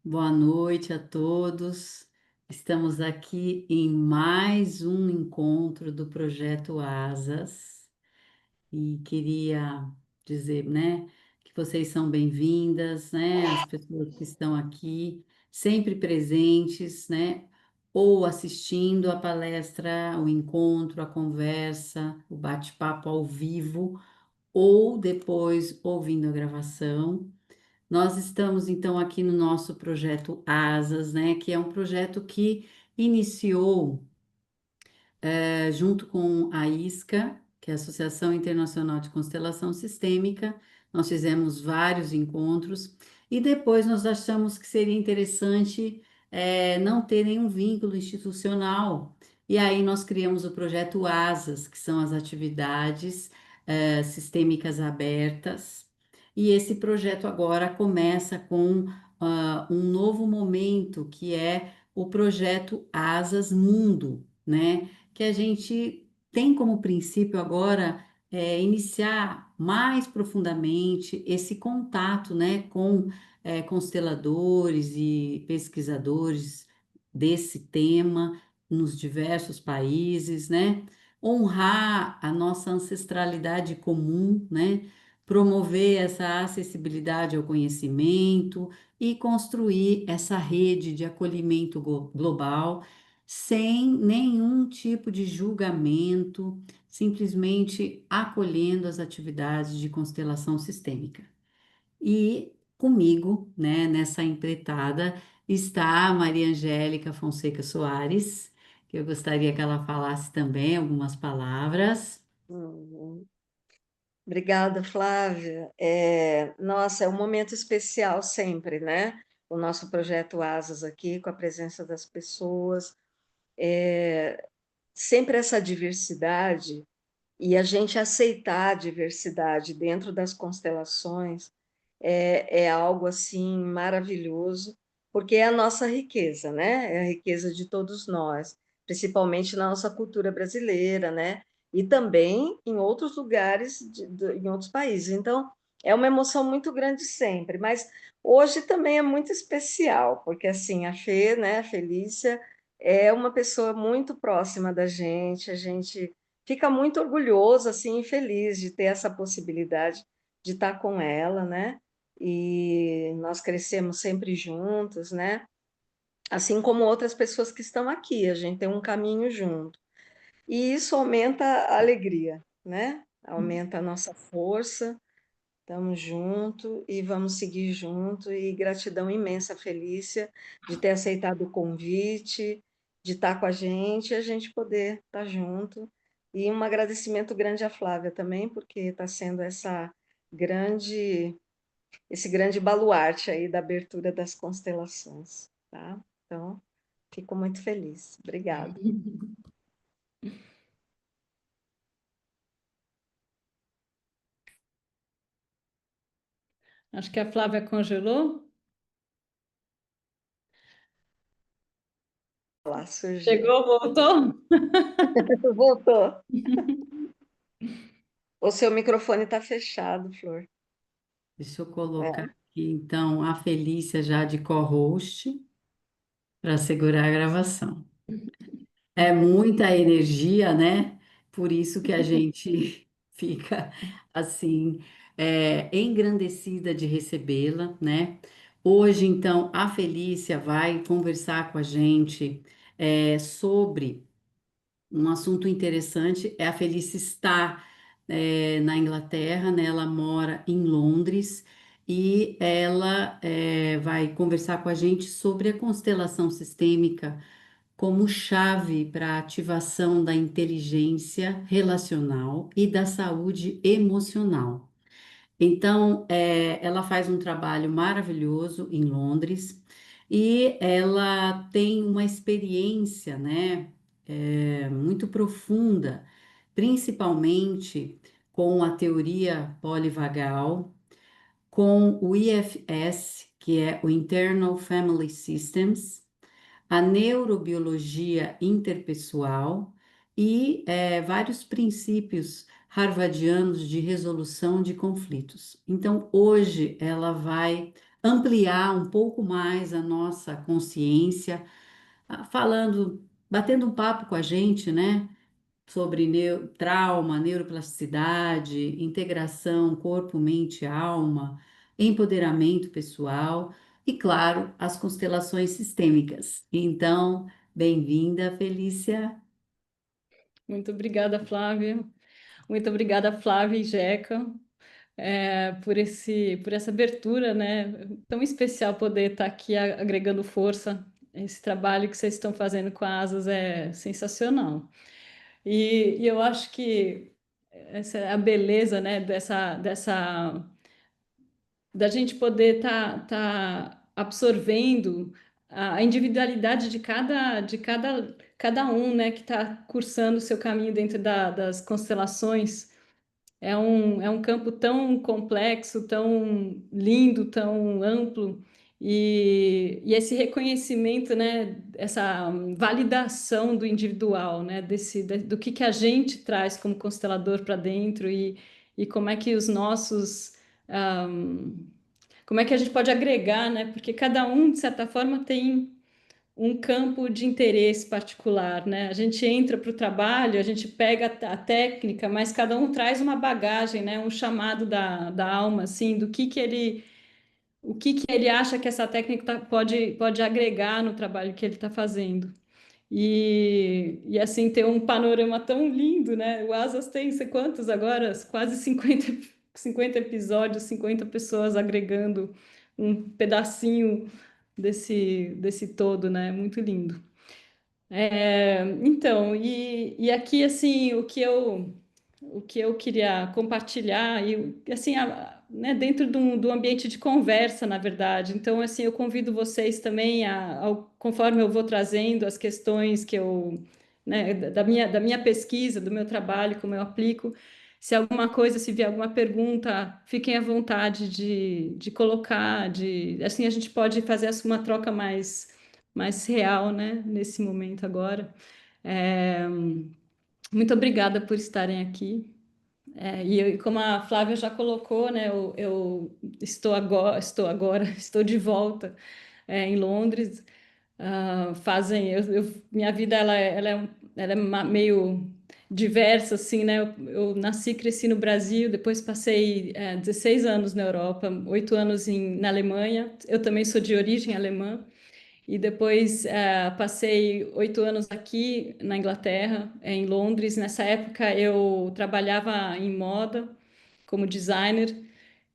Boa noite a todos. Estamos aqui em mais um encontro do projeto Asas e queria dizer, né, que vocês são bem-vindas, né, as pessoas que estão aqui, sempre presentes, né, ou assistindo a palestra, o encontro, a conversa, o bate-papo ao vivo, ou depois ouvindo a gravação. Nós estamos então aqui no nosso projeto Asas, né, que é um projeto que iniciou junto com a ISCA, que é a Associação Internacional de Constelação Sistêmica. Nós fizemos vários encontros e depois nós achamos que seria interessante não ter nenhum vínculo institucional. E aí nós criamos o projeto Asas, que são as atividades sistêmicas abertas. E esse projeto agora começa com um novo momento, que é o projeto Asas Mundo, né? Que a gente tem como princípio agora iniciar mais profundamente esse contato, né, com consteladores e pesquisadores desse tema nos diversos países, né? Honrar a nossa ancestralidade comum, né? Promover essa acessibilidade ao conhecimento e construir essa rede de acolhimento global sem nenhum tipo de julgamento, simplesmente acolhendo as atividades de constelação sistêmica. E comigo, né, nessa empreitada, está a Maria Angélica Fonseca Soares, que eu gostaria que ela falasse também algumas palavras. Uhum. Obrigada, Flávia. Nossa, é um momento especial sempre, né? O nosso projeto Asas aqui, com a presença das pessoas, sempre essa diversidade e a gente aceitar a diversidade dentro das constelações é algo assim maravilhoso, porque é a nossa riqueza, né? É a riqueza de todos nós, principalmente na nossa cultura brasileira, né? E também em outros lugares, em outros países. Então, é uma emoção muito grande sempre, mas hoje também é muito especial, porque assim, a Fê, né, a Felícia, é uma pessoa muito próxima da gente, a gente fica muito orgulhoso assim e feliz de ter essa possibilidade de estar com ela, né? E nós crescemos sempre juntos, né? Assim como outras pessoas que estão aqui, a gente tem um caminho junto. E isso aumenta a alegria, né? Aumenta a nossa força. Estamos juntos e vamos seguir junto. E gratidão imensa, Felícia, de ter aceitado o convite, de estar com a gente poder estar junto. E um agradecimento grande à Flávia também, porque está sendo grande, esse grande baluarte aí da abertura das constelações, tá? Então, fico muito feliz. Obrigada. Acho que a Flávia congelou. Lá surgiu. Chegou, voltou? Voltou. O seu microfone está fechado, Flor. Deixa eu colocar É. aqui, então, a Felícia já de co-host para segurar a gravação. É muita energia, né? Por isso que a gente fica assim, engrandecida de recebê-la, né? Hoje, então, a Felícia vai conversar com a gente sobre um assunto interessante. A Felícia está na Inglaterra, né? Ela mora em Londres e ela vai conversar com a gente sobre a constelação sistêmica como chave para a ativação da inteligência relacional e da saúde emocional. Então, ela faz um trabalho maravilhoso em Londres e ela tem uma experiência, né, muito profunda, principalmente com a teoria polivagal, com o IFS, que é o Internal Family Systems, a neurobiologia interpessoal e vários princípios harvardianos de resolução de conflitos. Então, hoje ela vai ampliar um pouco mais a nossa consciência, falando, batendo um papo com a gente, né? Sobre trauma, neuroplasticidade, integração corpo, mente, alma, empoderamento pessoal e, claro, as constelações sistêmicas. Então, bem-vinda, Felícia. Muito obrigada, Flávia. Muito obrigada, Flávia e Jeca, por essa abertura, né? Tão especial poder estar aqui agregando força. Esse trabalho que vocês estão fazendo com a Asas é sensacional. E eu acho que essa é a beleza, né, da gente poder tá absorvendo a individualidade cada um, né, que está cursando o seu caminho dentro das constelações. É um campo tão complexo, tão lindo, tão amplo, e esse reconhecimento, né, essa validação do individual, né, do que a gente traz como constelador para dentro e como é que os nossos. Como é que a gente pode agregar, né? Porque cada um, de certa forma, tem um campo de interesse particular, né? A gente entra para o trabalho, a gente pega a técnica, mas cada um traz uma bagagem, né? Um chamado da alma, assim, o que ele acha que essa técnica pode agregar no trabalho que ele está fazendo. E assim, ter um panorama tão lindo, né? O Asas tem, sei quantos agora? Quase 50 episódios, 50 pessoas agregando um pedacinho desse todo, né? Muito lindo. Então, e aqui, assim, o que eu queria compartilhar, assim, né, dentro do ambiente de conversa, na verdade. Então, assim, eu convido vocês também, conforme eu vou trazendo as questões que né, da minha pesquisa, do meu trabalho, como eu aplico, se alguma coisa, se vier alguma pergunta, fiquem à vontade de colocar, assim, a gente pode fazer uma troca mais real, né, nesse momento agora. É, muito obrigada por estarem aqui. Como a Flávia já colocou, né, eu estou de volta em Londres. Minha vida ela é meio diversa, assim, né? Eu nasci e cresci no Brasil, depois passei 16 anos na Europa, 8 anos na Alemanha. Eu também sou de origem alemã. E depois passei 8 anos aqui na Inglaterra, em Londres. Nessa época eu trabalhava em moda como designer.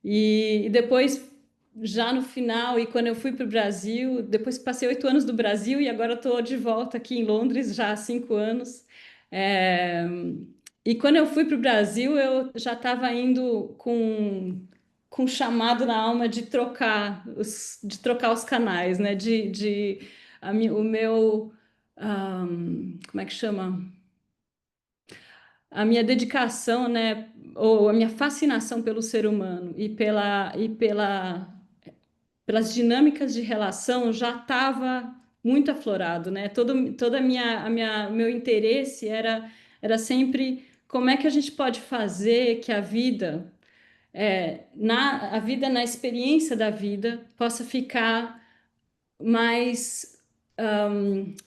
E depois, já no final, e quando eu fui para o Brasil, depois passei 8 anos do Brasil e agora estou de volta aqui em Londres já há 5 anos. É, E quando eu fui para o Brasil, eu já estava indo com um chamado na alma de trocar os canais, né? O meu, como é que chama? A minha dedicação, né? Ou a minha fascinação pelo ser humano pelas dinâmicas de relação já estava muito aflorado, né? Toda meu interesse era sempre como é que a gente pode fazer que a vida a vida na experiência da vida possa ficar mais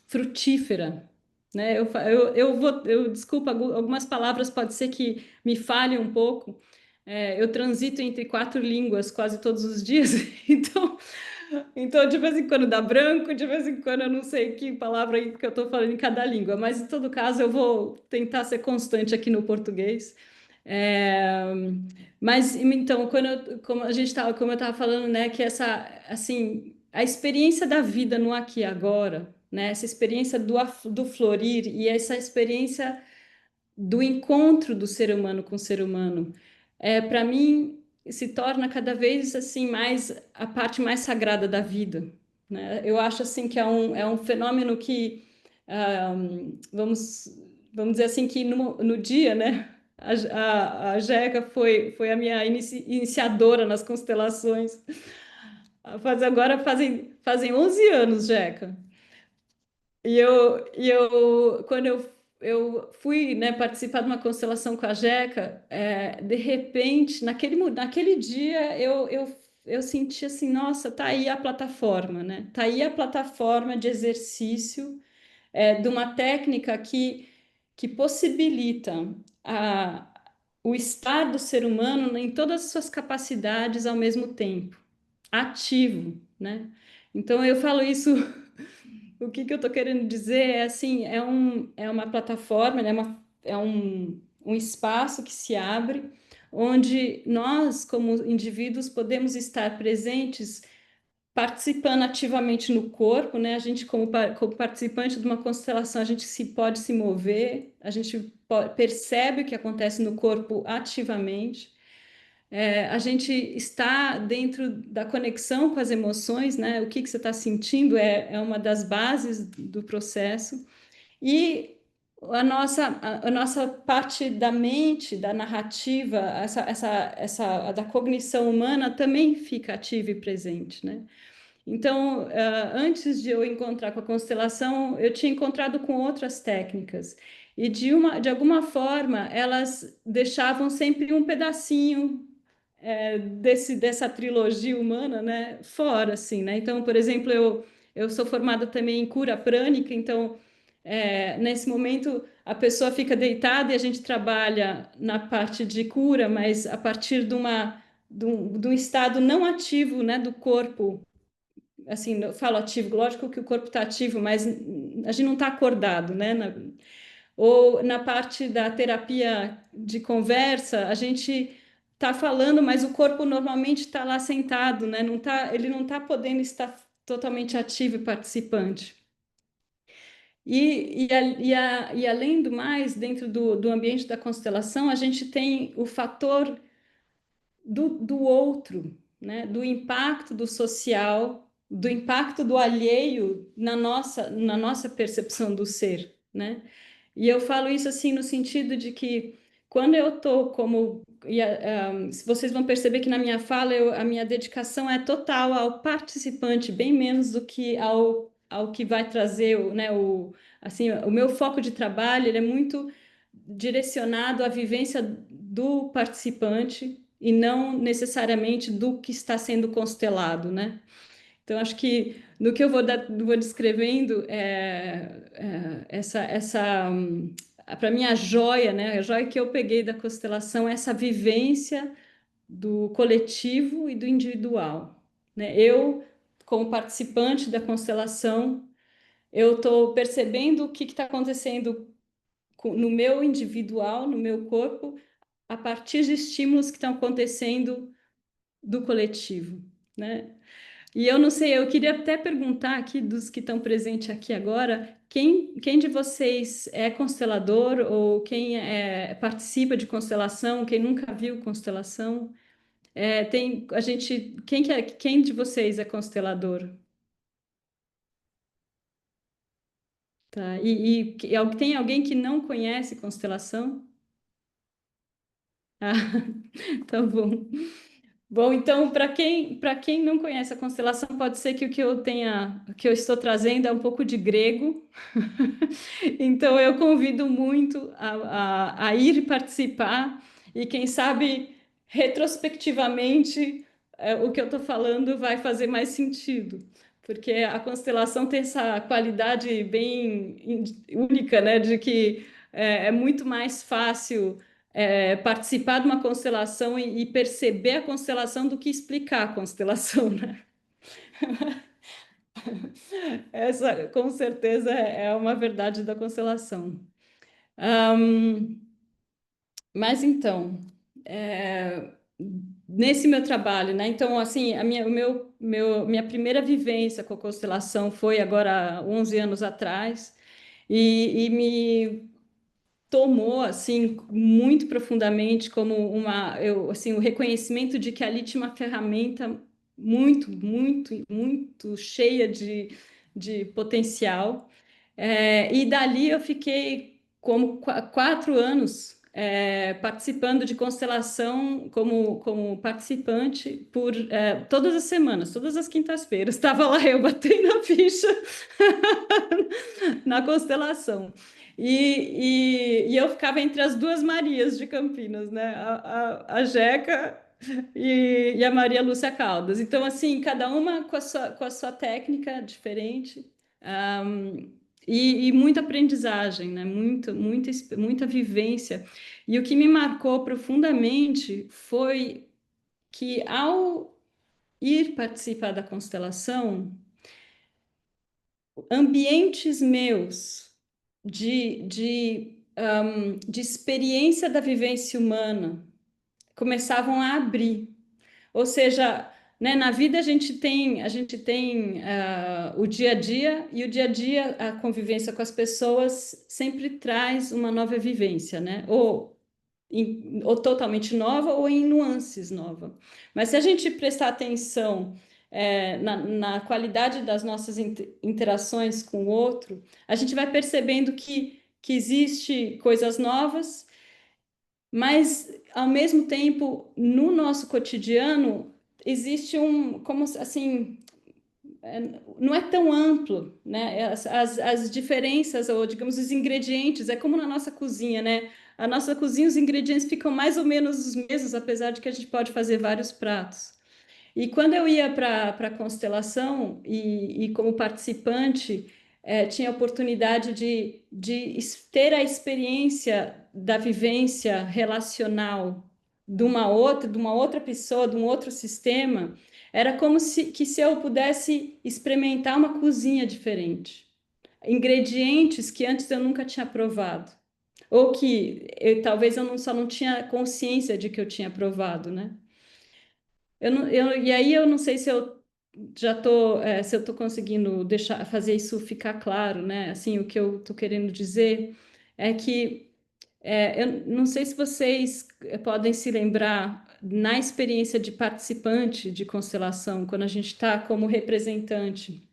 frutífera, né? Desculpa, algumas palavras pode ser que me falhem um pouco. Eu transito entre 4 línguas quase todos os dias, então de vez em quando dá branco, de vez em quando eu não sei que palavra que eu estou falando em cada língua, mas em todo caso eu vou tentar ser constante aqui no português. É, mas então, como eu estava falando, né, que assim, a experiência da vida no aqui e agora, né, essa experiência do florir e essa experiência do encontro do ser humano com o ser humano, para mim se torna cada vez assim mais a parte mais sagrada da vida, né? Eu acho assim que é um fenômeno que ah, vamos vamos dizer assim que no dia, né? A Jeca foi a minha iniciadora nas constelações. Agora fazem 11 anos, Jeca. Quando eu fui, né, participar de uma constelação com a Jeca, de repente, naquele dia, eu senti assim, nossa, tá aí a plataforma, né? Tá aí a plataforma de exercício de uma técnica que possibilita a, o estar do ser humano em todas as suas capacidades ao mesmo tempo, ativo, né? Então eu falo isso, o que eu estou querendo dizer é assim, é uma plataforma, né? É um espaço que se abre, onde nós, como indivíduos, podemos estar presentes participando ativamente no corpo, né? A gente, como participante de uma constelação, a gente pode se mover, a gente percebe o que acontece no corpo ativamente. A gente está dentro da conexão com as emoções, né? O que você está sentindo é uma das bases do processo. E a nossa parte da mente, da narrativa, da cognição humana também fica ativa e presente, né? Então, antes de eu encontrar com a constelação, eu tinha encontrado com outras técnicas. E de alguma forma, elas deixavam sempre um pedacinho dessa trilogia humana, né, fora, assim, né? Então, por exemplo, eu sou formada também em cura prânica, então, nesse momento, a pessoa fica deitada e a gente trabalha na parte de cura, mas a partir de um estado não ativo, né, do corpo, assim, eu falo ativo, lógico que o corpo está ativo, mas a gente não está acordado, né? Ou na parte da terapia de conversa, a gente está falando, mas o corpo normalmente está lá sentado, né? Ele não está podendo estar totalmente ativo e participante. E além do mais, dentro do ambiente da constelação, a gente tem o fator do outro, né? Do impacto do social, do impacto do alheio na nossa percepção do ser, né? E eu falo isso assim no sentido de que quando eu estou como. Vocês vão perceber que na minha fala a minha dedicação é total ao participante, bem menos do que ao que vai trazer, né, assim, o meu foco de trabalho ele é muito direcionado à vivência do participante e não necessariamente do que está sendo constelado, né? Então, acho que no que eu vou descrevendo, para mim, a joia, né? A joia que eu peguei da constelação é essa vivência do coletivo e do individual, né? Eu, como participante da constelação, eu estou percebendo o que está acontecendo no meu individual, no meu corpo, a partir de estímulos que estão acontecendo do coletivo, né? E eu não sei, eu queria até perguntar aqui dos que estão presentes aqui agora, quem de vocês é constelador ou quem participa de constelação, quem nunca viu constelação? Quem de vocês é constelador? Tá? Tem alguém que não conhece constelação? Ah, tá bom. Bom, então, para quem não conhece a constelação, pode ser que o que eu estou trazendo é um pouco de grego. Então, eu convido muito a ir participar e, quem sabe, retrospectivamente, o que eu estou falando vai fazer mais sentido, porque a constelação tem essa qualidade bem única, né, de que é muito mais fácil participar de uma constelação e perceber a constelação do que explicar a constelação, né? Essa, com certeza, é uma verdade da constelação. Ahn, mas então, nesse meu trabalho, né? Então, assim, minha primeira vivência com a constelação foi agora há 11 anos atrás e me tomou assim muito profundamente como assim o reconhecimento de que ali tinha uma ferramenta muito cheia de potencial. E dali eu fiquei como 4 anos participando de constelação como participante por todas as semanas, todas as quintas-feiras. Estava lá eu batendo a ficha na constelação. E eu ficava entre as duas Marias de Campinas, né? A Jeca e a Maria Lúcia Caldas. Então, assim, cada uma com a sua técnica diferente, ahm, e muita aprendizagem, né? Muita vivência. E o que me marcou profundamente foi que, ao ir participar da constelação, ambientes meus de experiência da vivência humana começavam a abrir. Ou seja, né, na vida a gente tem o dia a dia, e o dia a dia, a convivência com as pessoas sempre traz uma nova vivência, né? Ou totalmente nova ou em nuances nova. Mas se a gente prestar atenção na qualidade das nossas interações com o outro, a gente vai percebendo que existe coisas novas, mas ao mesmo tempo, no nosso cotidiano, existe como assim, não é tão amplo, né? As diferenças, ou digamos, os ingredientes, é como na nossa cozinha, né? A nossa cozinha, os ingredientes ficam mais ou menos os mesmos, apesar de que a gente pode fazer vários pratos. E quando eu ia para a constelação e como participante, tinha a oportunidade de ter a experiência da vivência relacional de uma outra pessoa, de um outro sistema, era como se eu pudesse experimentar uma cozinha diferente. Ingredientes que antes eu nunca tinha provado. Ou que talvez só não tinha consciência de que eu tinha provado, né? E aí eu não sei se eu se eu estou conseguindo fazer isso ficar claro, né? Assim, o que eu estou querendo dizer é que eu não sei se vocês podem se lembrar na experiência de participante de constelação, quando a gente está como representante,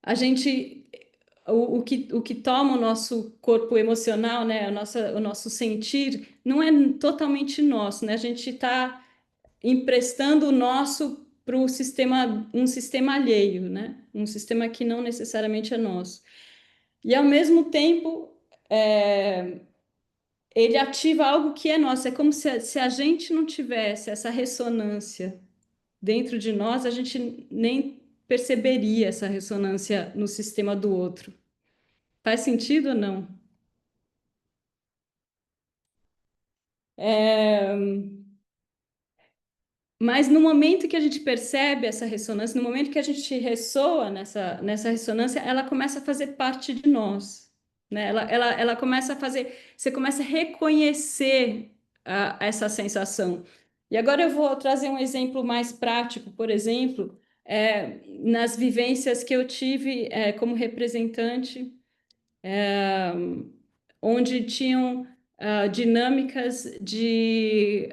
a gente o que toma o nosso corpo emocional, né? O nosso sentir não é totalmente nosso, né? A gente está emprestando o nosso para um sistema alheio, né? Um sistema que não necessariamente é nosso. E ao mesmo tempo, é, ele ativa algo que é nosso. É como se a gente não tivesse essa ressonância dentro de nós, a gente nem perceberia essa ressonância no sistema do outro. Faz sentido ou não? É, Mas no momento que a gente percebe essa ressonância, no momento que a gente ressoa nessa ressonância, ela começa a fazer parte de nós, né? Ela começa a fazer, você começa a reconhecer essa sensação. E agora eu vou trazer um exemplo mais prático, por exemplo, nas vivências que eu tive como representante, onde tinham dinâmicas de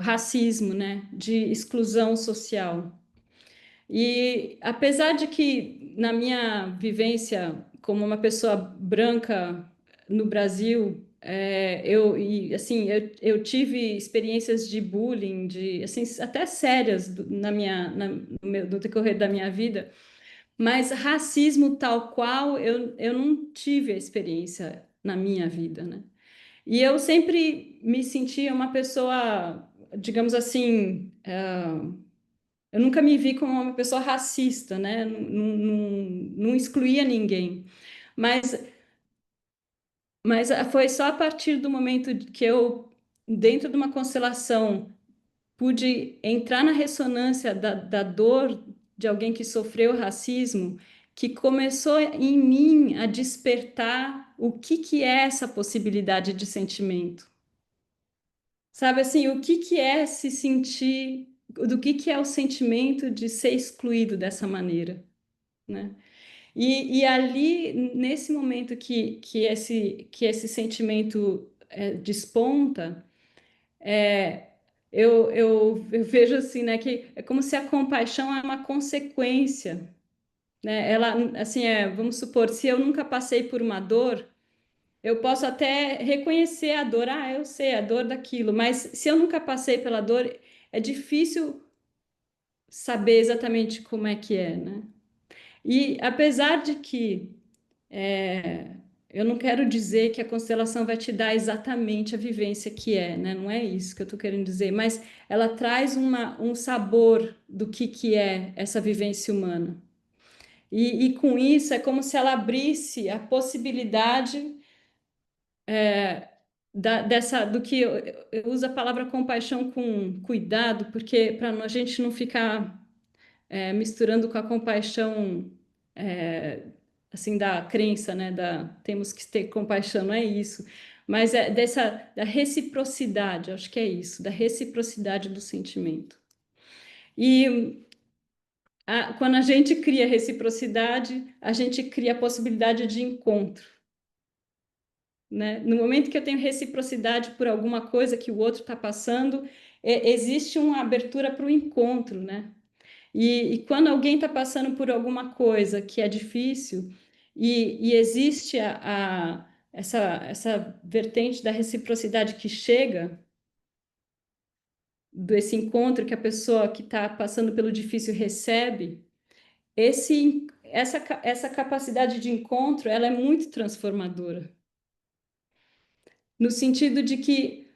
racismo, né, de exclusão social. E apesar de que na minha vivência como uma pessoa branca no Brasil, eu tive experiências de bullying, de assim até sérias no decorrer da minha vida, mas racismo tal qual eu não tive a experiência na minha vida, né? E eu sempre me sentia uma pessoa, digamos assim, eu nunca me vi como uma pessoa racista, né? Não excluía ninguém. Mas, mas foi só a partir do momento que eu, dentro de uma constelação, pude entrar na ressonância da dor de alguém que sofreu racismo, que começou em mim a despertar o que é essa possibilidade de sentimento. Sabe assim, o que é se sentir, do que é o sentimento de ser excluído dessa maneira, né? E ali, nesse momento que esse sentimento desponta, é, eu vejo assim, né, que é como se a compaixão é uma consequência, né? Ela, assim, vamos supor, se eu nunca passei por uma dor, eu posso até reconhecer a dor, eu sei a dor daquilo, mas se eu nunca passei pela dor, é difícil saber exatamente como é que é, né? E apesar de que eu não quero dizer que a constelação vai te dar exatamente a vivência que é, né? Não é isso que eu estou querendo dizer, mas ela traz um sabor do que é essa vivência humana. E com isso é como se ela abrisse a possibilidade do que eu uso a palavra compaixão com cuidado, porque para a gente não ficar misturando com a compaixão é, assim da crença, né? Temos que ter compaixão, não é isso, mas é da reciprocidade, acho que é isso, da reciprocidade do sentimento. E quando a gente cria reciprocidade, a gente cria a possibilidade de encontro, né? No momento que eu tenho reciprocidade por alguma coisa que o outro está passando, existe uma abertura para o encontro, né? E quando alguém está passando por alguma coisa que é difícil e existe essa vertente da reciprocidade que chega, desse encontro que a pessoa que está passando pelo difícil recebe, essa capacidade de encontro, ela é muito transformadora, no sentido de que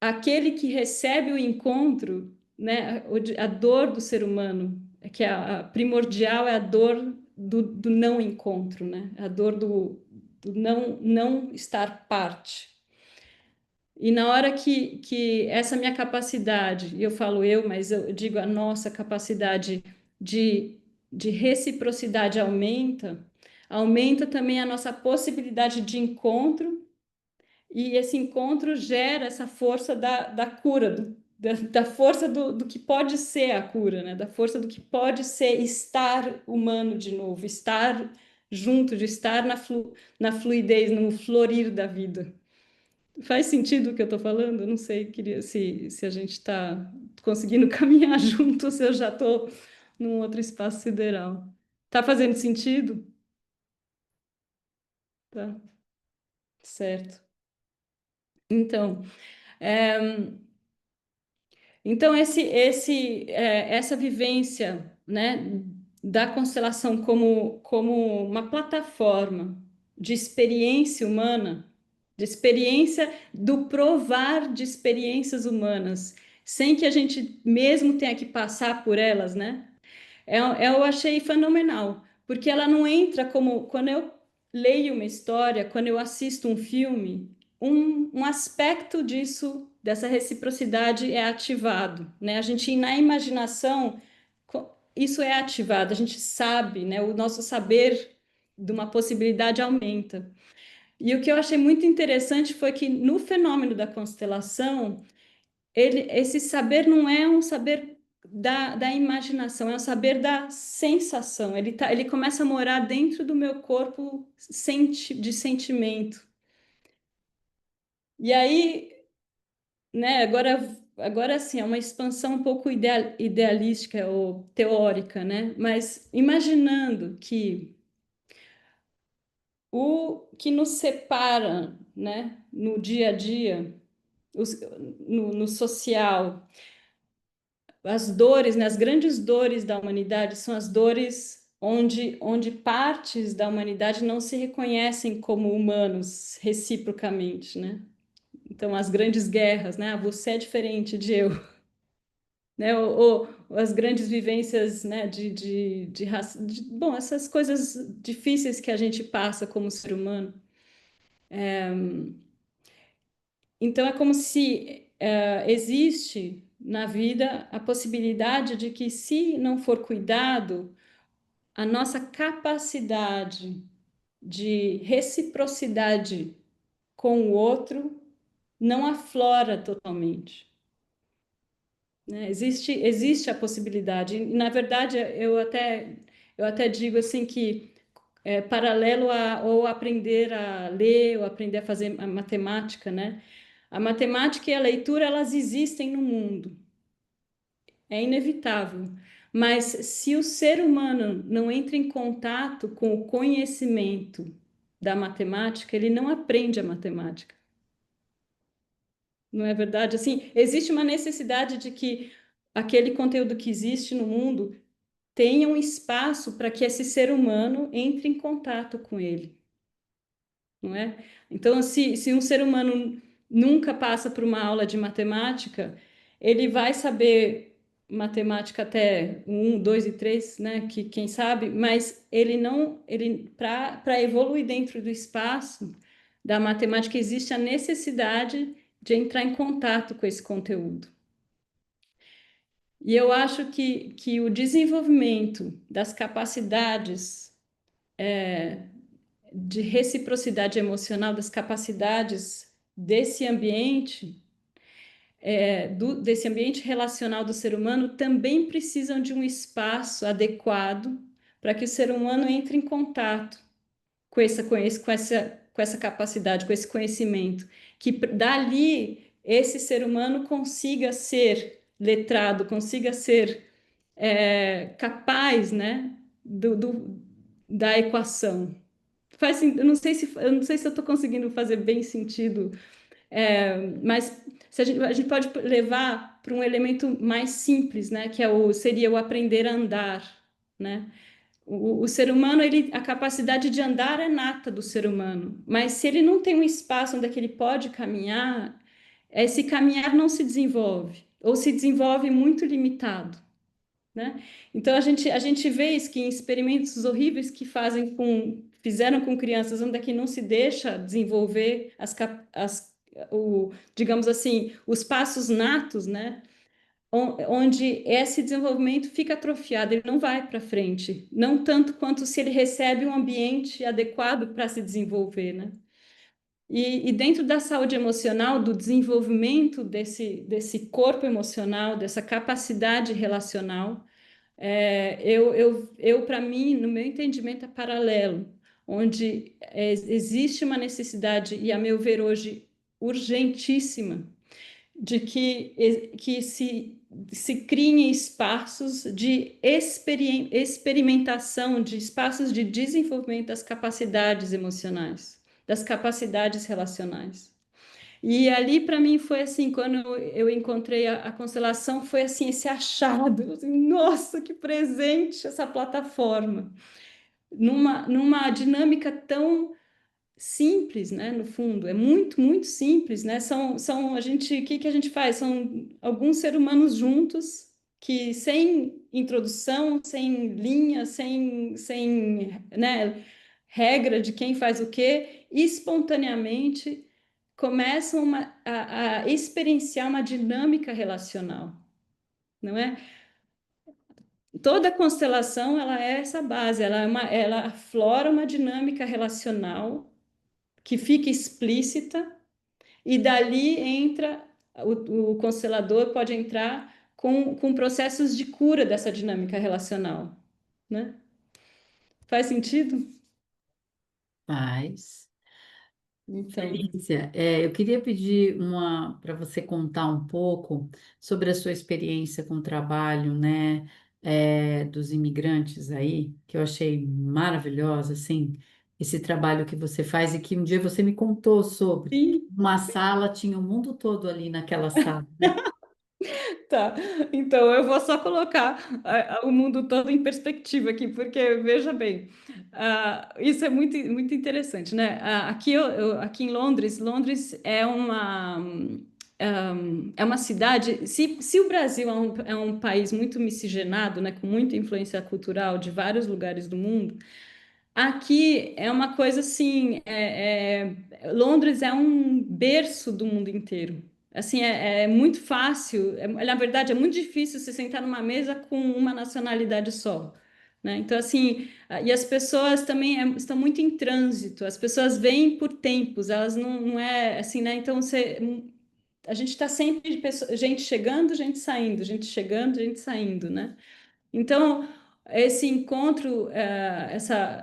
aquele que recebe o encontro, né, a dor do ser humano, que é a primordial, é a dor do não encontro, né? A dor do não estar parte. E na hora que essa minha capacidade, e eu falo eu, mas eu digo a nossa capacidade de, de reciprocidade aumenta também a nossa possibilidade de encontro, e esse encontro gera essa força da cura, da força do que pode ser a cura, né? Da força do que pode ser estar humano de novo, estar junto, de estar na fluidez, no florir da vida. Faz sentido o que eu estou falando? Eu não sei, queria se a gente está conseguindo caminhar junto, ou se eu já estou num outro espaço sideral. Tá fazendo sentido? Tá, certo. Então, é, essa vivência, né, da constelação como uma plataforma de experiência humana, de experiência do provar de experiências humanas, sem que a gente mesmo tenha que passar por elas, né? Eu achei fenomenal, porque ela não entra como quando eu leio uma história, quando eu assisto um filme, um aspecto disso, dessa reciprocidade é ativado, né? A gente, na imaginação, isso é ativado, a gente sabe, né? O nosso saber de uma possibilidade aumenta. E o que eu achei muito interessante foi que no fenômeno da constelação, esse saber não é um saber da imaginação, é um saber da sensação. Ele começa a morar dentro do meu corpo de sentimento. E aí, né, agora sim, é uma expansão um pouco idealística ou teórica, né? Mas imaginando que o que nos separa, né, no dia a dia, no social, as dores, né, as grandes dores da humanidade são as dores onde partes da humanidade não se reconhecem como humanos reciprocamente, né? Então, as grandes guerras, né? Ah, você é diferente de eu, né? Ou as grandes vivências, né? De raça, bom, essas coisas difíceis que a gente passa como ser humano. Então, é como se existe na vida a possibilidade de que, se não for cuidado, a nossa capacidade de reciprocidade com o outro não aflora totalmente, né? Existe a possibilidade. E, na verdade, eu até digo assim que paralelo a ou aprender a ler ou aprender a fazer a matemática, né? A matemática e a leitura, elas existem no mundo, é inevitável. Mas se o ser humano não entra em contato com o conhecimento da matemática, ele não aprende a matemática. Não é verdade? Assim, existe uma necessidade de que aquele conteúdo que existe no mundo tenha um espaço para que esse ser humano entre em contato com ele. não é? Então, se um ser humano nunca passa por uma aula de matemática, ele vai saber matemática até um, dois e três, né? Que quem sabe, mas ele não, ele para evoluir dentro do espaço da matemática existe a necessidade de entrar em contato com esse conteúdo. E eu acho que o desenvolvimento das capacidades de reciprocidade emocional, das capacidades desse ambiente, desse ambiente relacional do ser humano, também precisam de um espaço adequado para que o ser humano entre em contato com essa capacidade, com esse conhecimento, que dali esse ser humano consiga ser letrado, consiga ser capaz, né, da equação. Eu não sei se eu estou conseguindo fazer bem sentido, mas se a gente pode levar para um elemento mais simples, né, que seria o aprender a andar, né? O ser humano, a capacidade de andar é nata do ser humano, mas se ele não tem um espaço onde é que ele pode caminhar, esse caminhar não se desenvolve, ou se desenvolve muito limitado, né? Então a gente vê isso que em experimentos horríveis que fizeram com crianças onde é que não se deixa desenvolver digamos assim, os passos natos, né? Onde esse desenvolvimento fica atrofiado, ele não vai para frente, não tanto quanto se ele recebe um ambiente adequado para se desenvolver, né? E dentro da saúde emocional, do desenvolvimento desse corpo emocional, dessa capacidade relacional, para mim, no meu entendimento, é paralelo, onde existe uma necessidade, e a meu ver hoje, urgentíssima, de que se criem espaços de experimentação, de espaços de desenvolvimento das capacidades emocionais, das capacidades relacionais. E ali, para mim, foi assim, quando eu encontrei a constelação, foi assim, esse achado, assim, nossa, que presente essa plataforma, numa dinâmica tão simples, né, no fundo, é muito, muito simples, né, o que a gente faz? São alguns seres humanos juntos, que sem introdução, sem linha, sem, né, regra de quem faz o quê, espontaneamente começam a experienciar uma dinâmica relacional, não é? Toda constelação, ela é essa base, ela aflora uma dinâmica relacional que fica explícita e dali entra, o constelador pode entrar com processos de cura dessa dinâmica relacional, né? Faz sentido? Faz. Então, Felícia, eu queria pedir para você contar um pouco sobre a sua experiência com o trabalho, né, dos imigrantes aí, que eu achei maravilhosa, assim, esse trabalho que você faz e que um dia você me contou sobre. sim. Uma sala, tinha o mundo todo ali naquela sala, né? Tá, então eu vou só colocar o mundo todo em perspectiva aqui, porque veja bem, isso é muito, muito interessante, né? Aqui em Londres, Londres é uma cidade. Se o Brasil é um país muito miscigenado, né, com muita influência cultural de vários lugares do mundo, aqui é uma coisa assim, Londres é um berço do mundo inteiro. Assim, é muito fácil, na verdade, é muito difícil se sentar numa mesa com uma nacionalidade só, né? Então, assim, e as pessoas também estão muito em trânsito, as pessoas vêm por tempos, elas não é assim, né? Então, a gente está sempre de gente chegando, gente saindo, gente chegando, gente saindo, né? Então, esse encontro,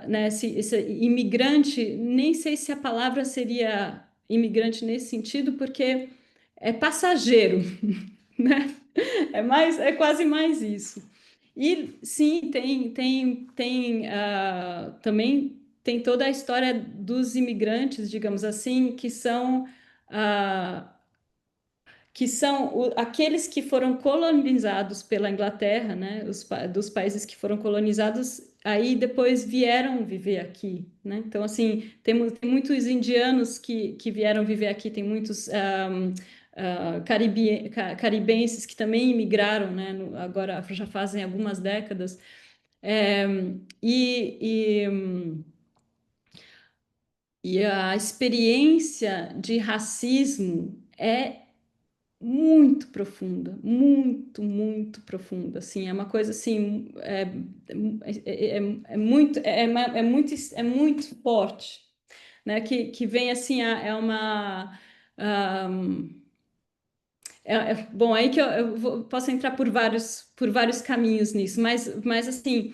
né, esse imigrante, nem sei se a palavra seria imigrante nesse sentido, porque é passageiro, né? É quase mais isso. E sim, também tem toda a história dos imigrantes, digamos assim, que são ah, que são aqueles que foram colonizados pela Inglaterra, né? Dos países que foram colonizados, aí depois vieram viver aqui, né? Então, assim, tem muitos indianos que vieram viver aqui, tem muitos caribenses que também imigraram, né? Agora já fazem algumas décadas. É, e, e, e a experiência de racismo é muito profunda, muito profunda, assim, é uma coisa assim, é muito forte, né, que vem assim, é uma, ah, bom, aí que posso entrar por vários caminhos nisso, mas assim,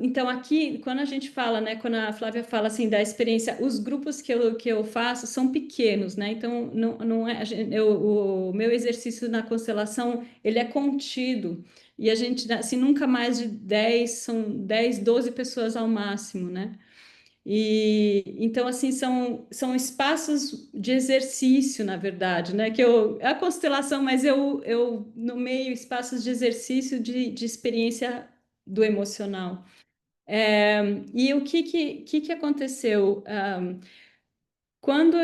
então, aqui, quando a gente fala, né, quando a Flávia fala assim da experiência, os grupos que eu faço são pequenos, né? Então, não é, o meu exercício na constelação, ele é contido, e a gente, assim, nunca mais de 10 são 10 12 pessoas ao máximo, né? E então, assim, são espaços de exercício, na verdade, né? A constelação, mas eu nomeio espaços de exercício de experiência do emocional. E o que aconteceu? Quando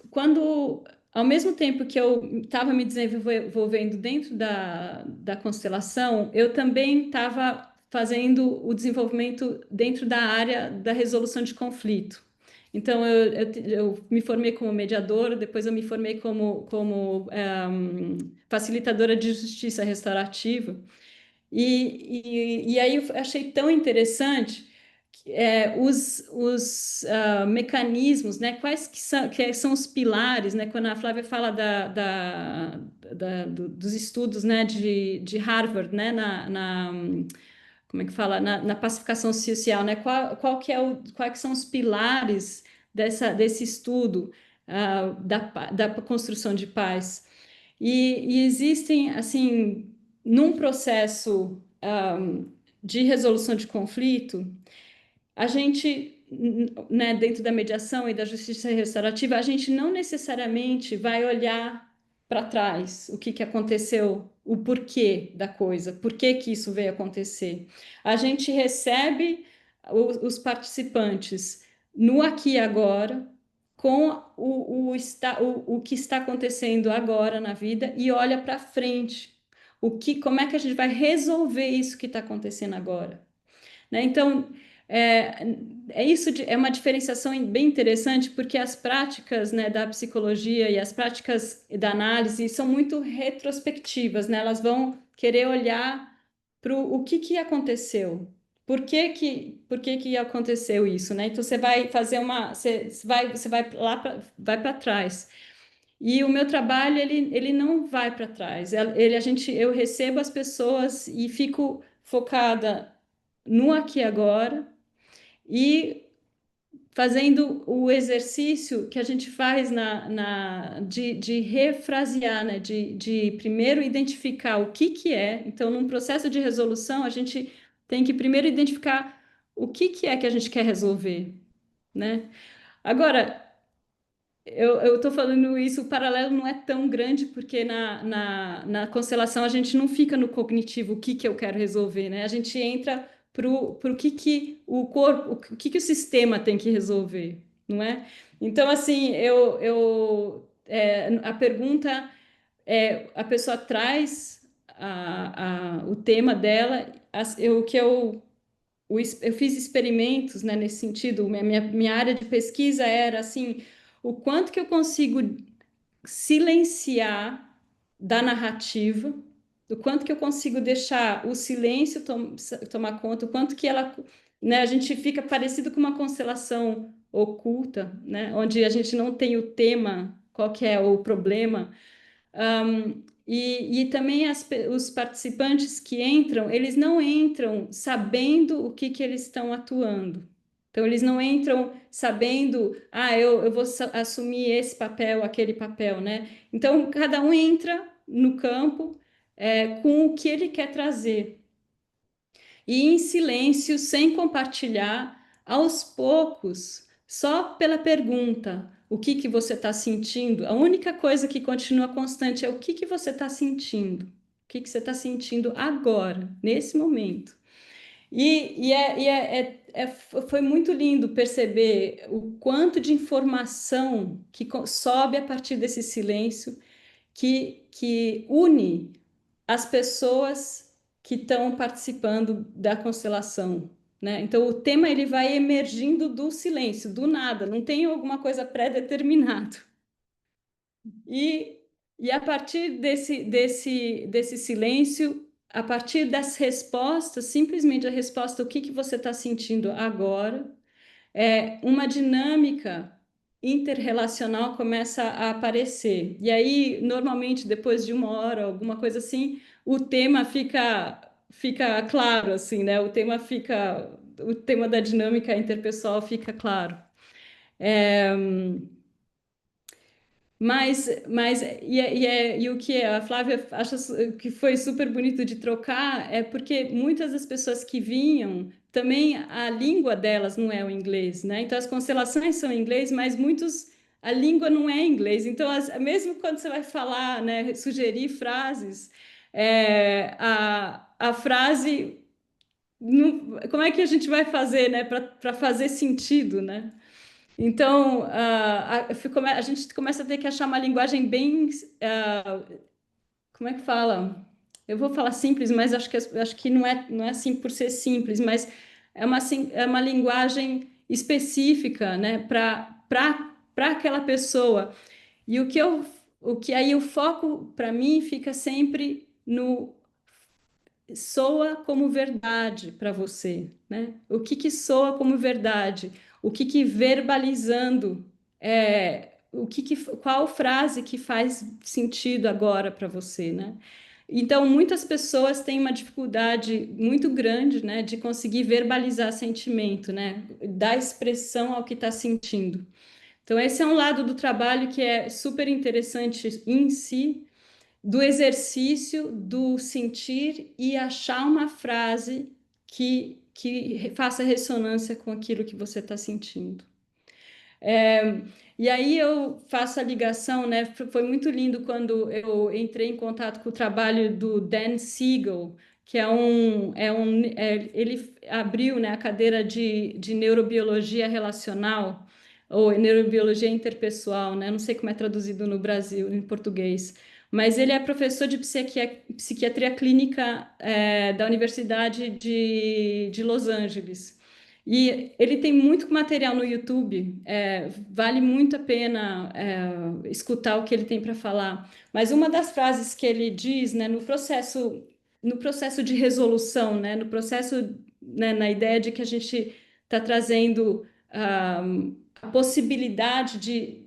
quando, ao mesmo tempo que eu estava me desenvolvendo dentro da constelação, eu também estava fazendo o desenvolvimento dentro da área da resolução de conflito. Então, eu me formei como mediadora, depois eu me formei como facilitadora de justiça restaurativa. E aí eu achei tão interessante mecanismos, né? Quais que são os pilares, né? Quando a Flávia fala dos estudos, né? De Harvard, né? Como é que fala? Na pacificação social, né? Quais que são os pilares desse estudo da construção de paz? E existem, assim, num processo de resolução de conflito, a gente, né, dentro da mediação e da justiça restaurativa, a gente não necessariamente vai olhar para trás o que aconteceu, o porquê da coisa, por que isso veio acontecer. A gente recebe os participantes no aqui e agora, com o que está acontecendo agora na vida e olha para frente. Como é que a gente vai resolver isso que está acontecendo agora? Né? Então, é, é uma diferenciação bem interessante, porque as práticas, né, da psicologia e as práticas da análise são muito retrospectivas, né? Elas vão querer olhar para o que aconteceu, por que aconteceu isso, né? Então você vai fazer você vai lá vai para trás. E o meu trabalho ele não vai para trás. Eu recebo as pessoas e fico focada no aqui e agora e fazendo o exercício que a gente faz de refrasear, né? De primeiro identificar o que é. Então, num processo de resolução, a gente tem que primeiro identificar o que é que a gente quer resolver, né? Agora, eu estou falando isso, o paralelo não é tão grande, porque na constelação a gente não fica no cognitivo, o que eu quero resolver, né? A gente entra pro que o corpo, o que o sistema tem que resolver, não é? Então, assim, a pergunta a pessoa traz o tema dela, eu fiz experimentos, né, nesse sentido, minha área de pesquisa era assim, o quanto que eu consigo silenciar da narrativa, o quanto que eu consigo deixar o silêncio tomar conta, o quanto que ela, né, a gente fica parecido com uma constelação oculta, né, onde a gente não tem o tema, qual que é o problema, e também os participantes que entram, eles não entram sabendo o que eles estão atuando. Então, eles não entram sabendo, eu vou assumir esse papel, aquele papel, né? Então, cada um entra no campo com o que ele quer trazer. E em silêncio, sem compartilhar, aos poucos, só pela pergunta, o que que você está sentindo, a única coisa que continua constante é o que que você está sentindo, o que que você está sentindo agora, nesse momento. Foi muito lindo perceber o quanto de informação que sobe a partir desse silêncio, que une as pessoas que estão participando da constelação, né? Então o tema ele vai emergindo do silêncio, do nada, não tem alguma coisa pré-determinada. E, e a partir desse silêncio, a partir das respostas, simplesmente a resposta, o que que você está sentindo agora, uma dinâmica interrelacional começa a aparecer. E aí, normalmente, depois de 1 hora, alguma coisa assim, o tema fica claro, assim, né? O tema da dinâmica interpessoal fica claro. E o que a Flávia acha que foi super bonito de trocar é porque muitas das pessoas que vinham, também a língua delas não é o inglês, né? Então as constelações são em inglês, mas muitos a língua não é inglês. Então, mesmo quando você vai falar, né, sugerir frases, a frase, como é que a gente vai fazer, né, para fazer sentido, né? Então, a gente começa a ter que achar uma linguagem bem. Como é que fala? Eu vou falar simples, mas acho que não é assim por ser simples, mas é uma linguagem específica, né, para aquela pessoa. E o que aí o foco para mim fica sempre no soa como verdade para você, né? O que que soa como verdade? O que que verbalizando qual frase que faz sentido agora para você, né? Então, muitas pessoas têm uma dificuldade muito grande, né, de conseguir verbalizar sentimento, né, dar expressão ao que está sentindo. Então, esse é um lado do trabalho que é super interessante em si, do exercício do sentir e achar uma frase que faça ressonância com aquilo que você está sentindo. E aí eu faço a ligação, né? Foi muito lindo quando eu entrei em contato com o trabalho do Dan Siegel, que ele abriu, né, a cadeira de neurobiologia relacional ou neurobiologia interpessoal, né? Não sei como é traduzido no Brasil, em português. Mas ele é professor de psiquiatria clínica, da Universidade de Los Angeles. E ele tem muito material no YouTube, vale muito a pena escutar o que ele tem para falar. Mas uma das frases que ele diz, né, no processo de resolução, né, no processo, né, na ideia de que a gente está trazendo a possibilidade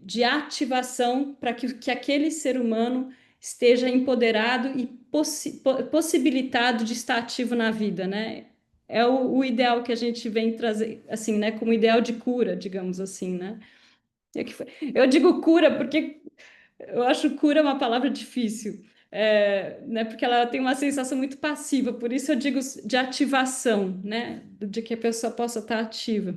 de ativação para que aquele ser humano esteja empoderado e possibilitado de estar ativo na vida, né? É o ideal que a gente vem trazer, assim, né? Como ideal de cura, digamos assim, né? Eu digo cura porque eu acho cura uma palavra difícil, né? Porque ela tem uma sensação muito passiva, por isso eu digo de ativação, né? De que a pessoa possa estar ativa.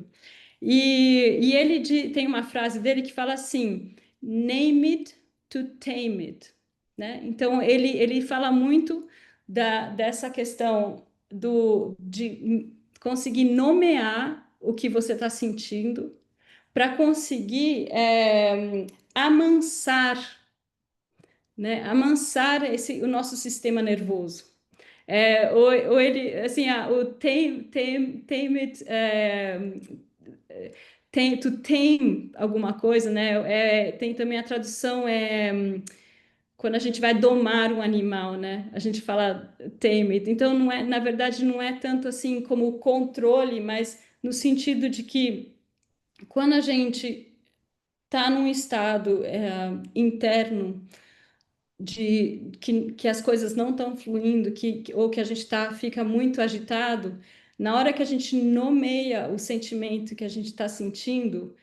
E ele tem uma frase dele que fala assim: name it to tame it, né? Então ele fala muito dessa questão de conseguir nomear o que você está sentindo para conseguir amansar, né? Amansar o nosso sistema nervoso. Ou ele, assim, o tame it, to tame alguma coisa, né? Tem também a tradução, quando a gente vai domar um animal, né? A gente fala tame it. Então, não é, na verdade, não é tanto assim como controle, mas no sentido de que quando a gente está num estado interno que as coisas não estão fluindo, ou que a gente fica muito agitado, na hora que a gente nomeia o sentimento que a gente está sentindo,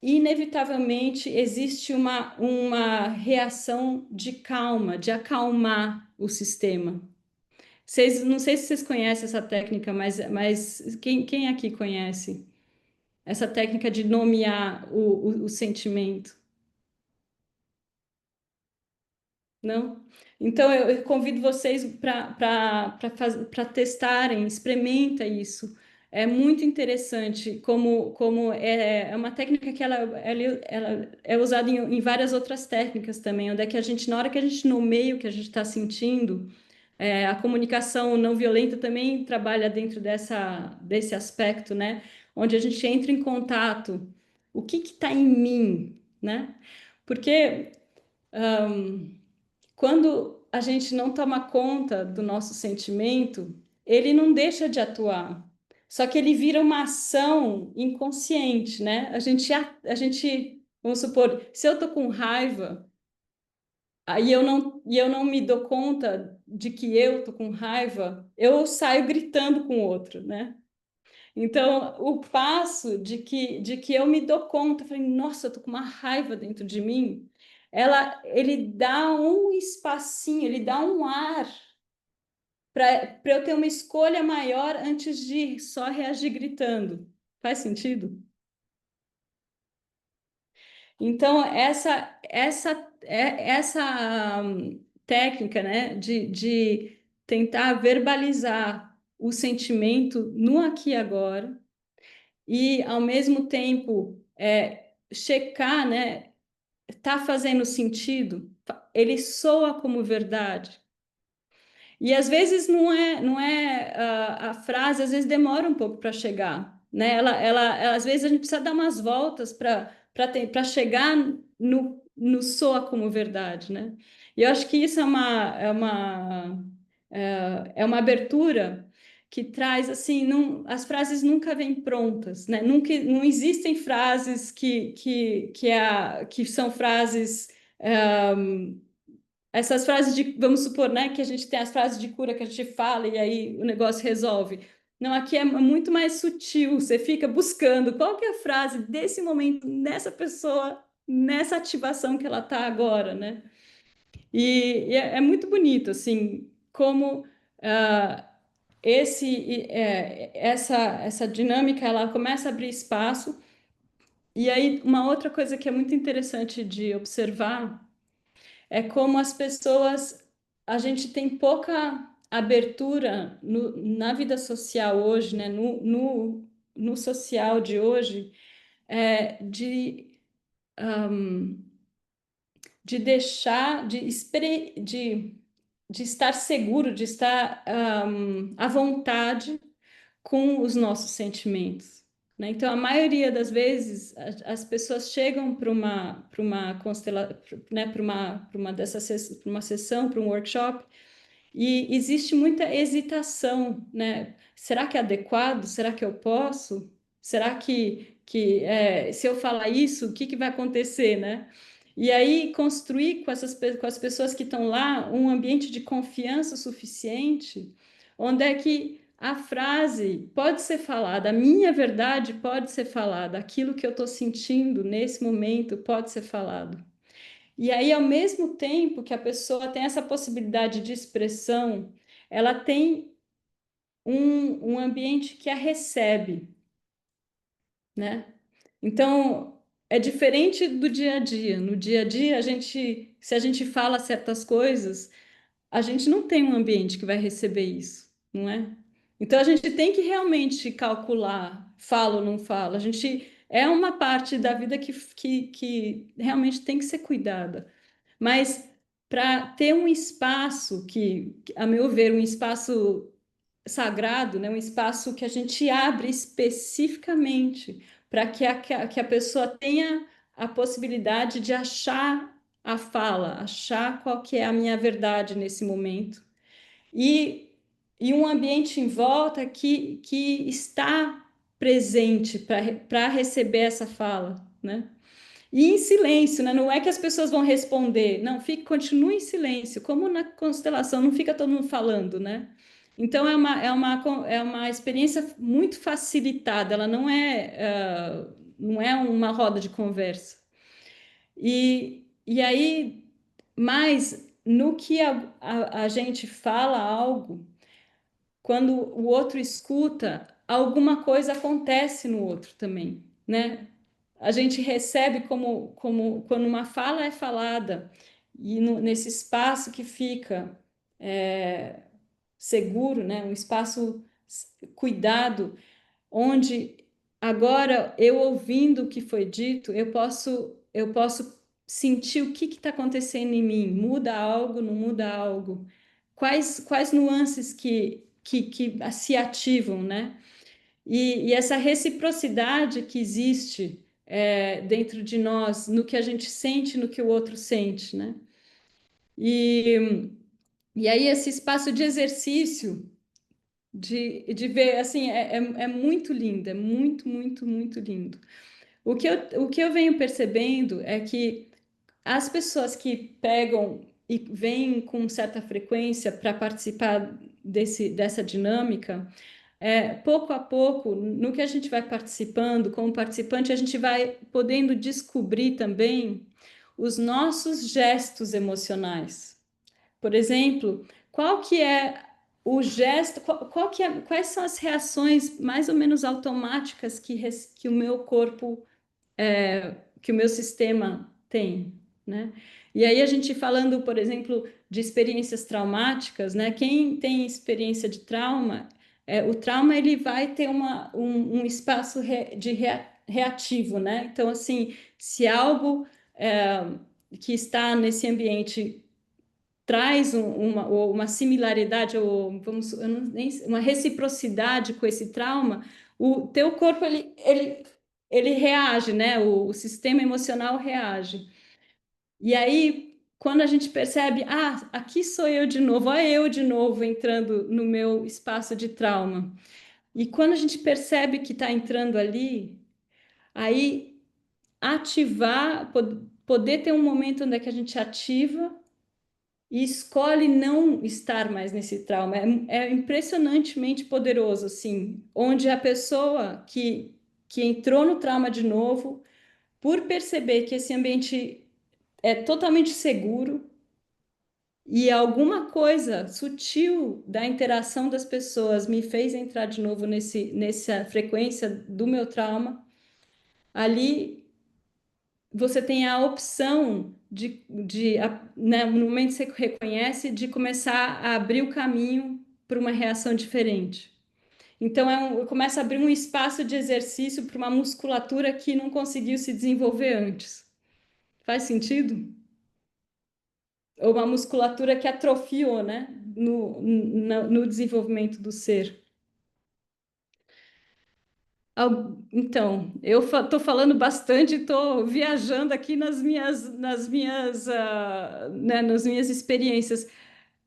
inevitavelmente existe uma reação de calma, de acalmar o sistema. Não sei se vocês conhecem essa técnica, mas quem aqui conhece? essa técnica de nomear o sentimento. Não? Então, eu convido vocês para testarem, experimenta isso. É muito interessante, como é uma técnica que ela é usada em várias outras técnicas também, onde é que a gente, na hora que a gente nomeia o que a gente está sentindo, a comunicação não violenta também trabalha dentro desse aspecto, né? Onde a gente entra em contato, o que está em mim, né? Porque quando a gente não toma conta do nosso sentimento, ele não deixa de atuar. Só que ele vira uma ação inconsciente, né? A gente, vamos supor, se eu tô com raiva, aí eu não me dou conta de que eu tô com raiva, eu saio gritando com o outro, né? Então, o passo de que eu me dou conta, eu falei, nossa, eu tô com uma raiva dentro de mim, ele dá um espacinho, ele dá um ar para eu ter uma escolha maior antes de só reagir gritando. Faz sentido? Então, essa técnica, né, de tentar verbalizar o sentimento no aqui e agora, e ao mesmo tempo checar, né, tá fazendo sentido? Ele soa como verdade? E às vezes não é a frase, às vezes demora um pouco para chegar, né? Às vezes a gente precisa dar umas voltas para chegar no soa como verdade, né? E eu acho que isso é uma abertura que traz assim, as frases nunca vêm prontas, né? Nunca, não existem frases que são frases essas frases de, vamos supor, né, que a gente tem as frases de cura que a gente fala e aí o negócio resolve. Não, aqui é muito mais sutil. Você fica buscando qual que é a frase desse momento, nessa pessoa, nessa ativação que ela está agora, né? E é muito bonito, assim, como ah, essa dinâmica ela começa a abrir espaço. E aí, uma outra coisa que é muito interessante de observar é como as pessoas, a gente tem pouca abertura na vida social hoje, né? No social de hoje, um, de deixar, de estar seguro, de estar à vontade com os nossos sentimentos. Né? Então, a maioria das vezes, as pessoas chegam para uma constelação, né, para uma sessão, para um workshop, e existe muita hesitação, né? Será que é adequado? Será que eu posso? Será que se eu falar isso, o que vai acontecer, né? E aí construir com as pessoas que estão lá um ambiente de confiança suficiente, onde é que a frase pode ser falada, a minha verdade pode ser falada, aquilo que eu estou sentindo nesse momento pode ser falado. E aí, ao mesmo tempo que a pessoa tem essa possibilidade de expressão, ela tem um ambiente que a recebe, né? Então, é diferente do dia a dia. No dia a dia, se a gente fala certas coisas, a gente não tem um ambiente que vai receber isso, não é? Então, a gente tem que realmente calcular, fala ou não fala. A gente é uma parte da vida que realmente tem que ser cuidada. Mas para ter um espaço a meu ver, um espaço sagrado, né? Um espaço que a gente abre especificamente para que a pessoa tenha a possibilidade de achar a fala, achar qual que é a minha verdade nesse momento. E, e um ambiente em volta que está presente para receber essa fala, né? E em silêncio, né? Não é que as pessoas vão responder, não, continue em silêncio, como na constelação, não fica todo mundo falando, né? Então é uma experiência muito facilitada, ela não é uma roda de conversa. E aí, mas no que a gente fala algo, quando o outro escuta, alguma coisa acontece no outro também. né? A gente recebe como quando uma fala é falada, e nesse espaço que fica seguro, né? Um espaço cuidado, onde agora eu ouvindo o que foi dito, eu posso sentir o que está acontecendo em mim, muda algo, não muda algo, quais nuances que se ativam, né? E essa reciprocidade que existe dentro de nós, no que a gente sente, no que o outro sente, né? E, e aí esse espaço de exercício, de ver, assim, é muito lindo, é muito, muito, muito lindo. O que eu venho percebendo é que as pessoas que pegam e vêm com certa frequência para participar dessa dinâmica, pouco a pouco, no que a gente vai participando, como participante, a gente vai podendo descobrir também os nossos gestos emocionais. Por exemplo, qual que é o gesto, quais são as reações mais ou menos automáticas que o meu corpo, que o meu sistema tem, né? E aí a gente falando, por exemplo, de experiências traumáticas, né? Quem tem experiência de trauma, o trauma ele vai ter um espaço reativo, né? Então, assim, se algo que está nesse ambiente traz uma similaridade ou vamos, eu não, nem, uma reciprocidade com esse trauma, o teu corpo ele reage, né? O sistema emocional reage. E aí, quando a gente percebe, aqui sou eu de novo, olha eu de novo entrando no meu espaço de trauma. E quando a gente percebe que está entrando ali, aí ativar, poder ter um momento onde é que a gente ativa e escolhe não estar mais nesse trauma. É impressionantemente poderoso, assim, onde a pessoa que entrou no trauma de novo, por perceber que esse ambiente é totalmente seguro e alguma coisa sutil da interação das pessoas me fez entrar de novo nessa frequência do meu trauma, ali você tem a opção né, no momento que você reconhece, de começar a abrir o caminho para uma reação diferente. Então, começa a abrir um espaço de exercício para uma musculatura que não conseguiu se desenvolver antes. Faz sentido? Ou uma musculatura que atrofiou, né, no desenvolvimento do ser. Então, eu estou falando bastante, estou viajando aqui né, nas minhas experiências.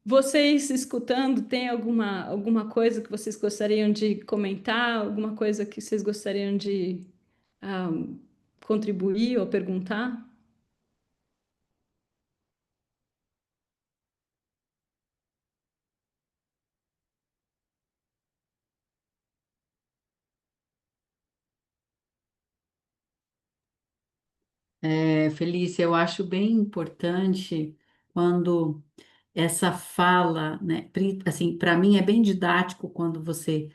Vocês escutando, tem alguma coisa que vocês gostariam de comentar? Alguma coisa que vocês gostariam de ah, contribuir ou perguntar? Felícia, eu acho bem importante quando essa fala, né? Assim, para mim é bem didático quando você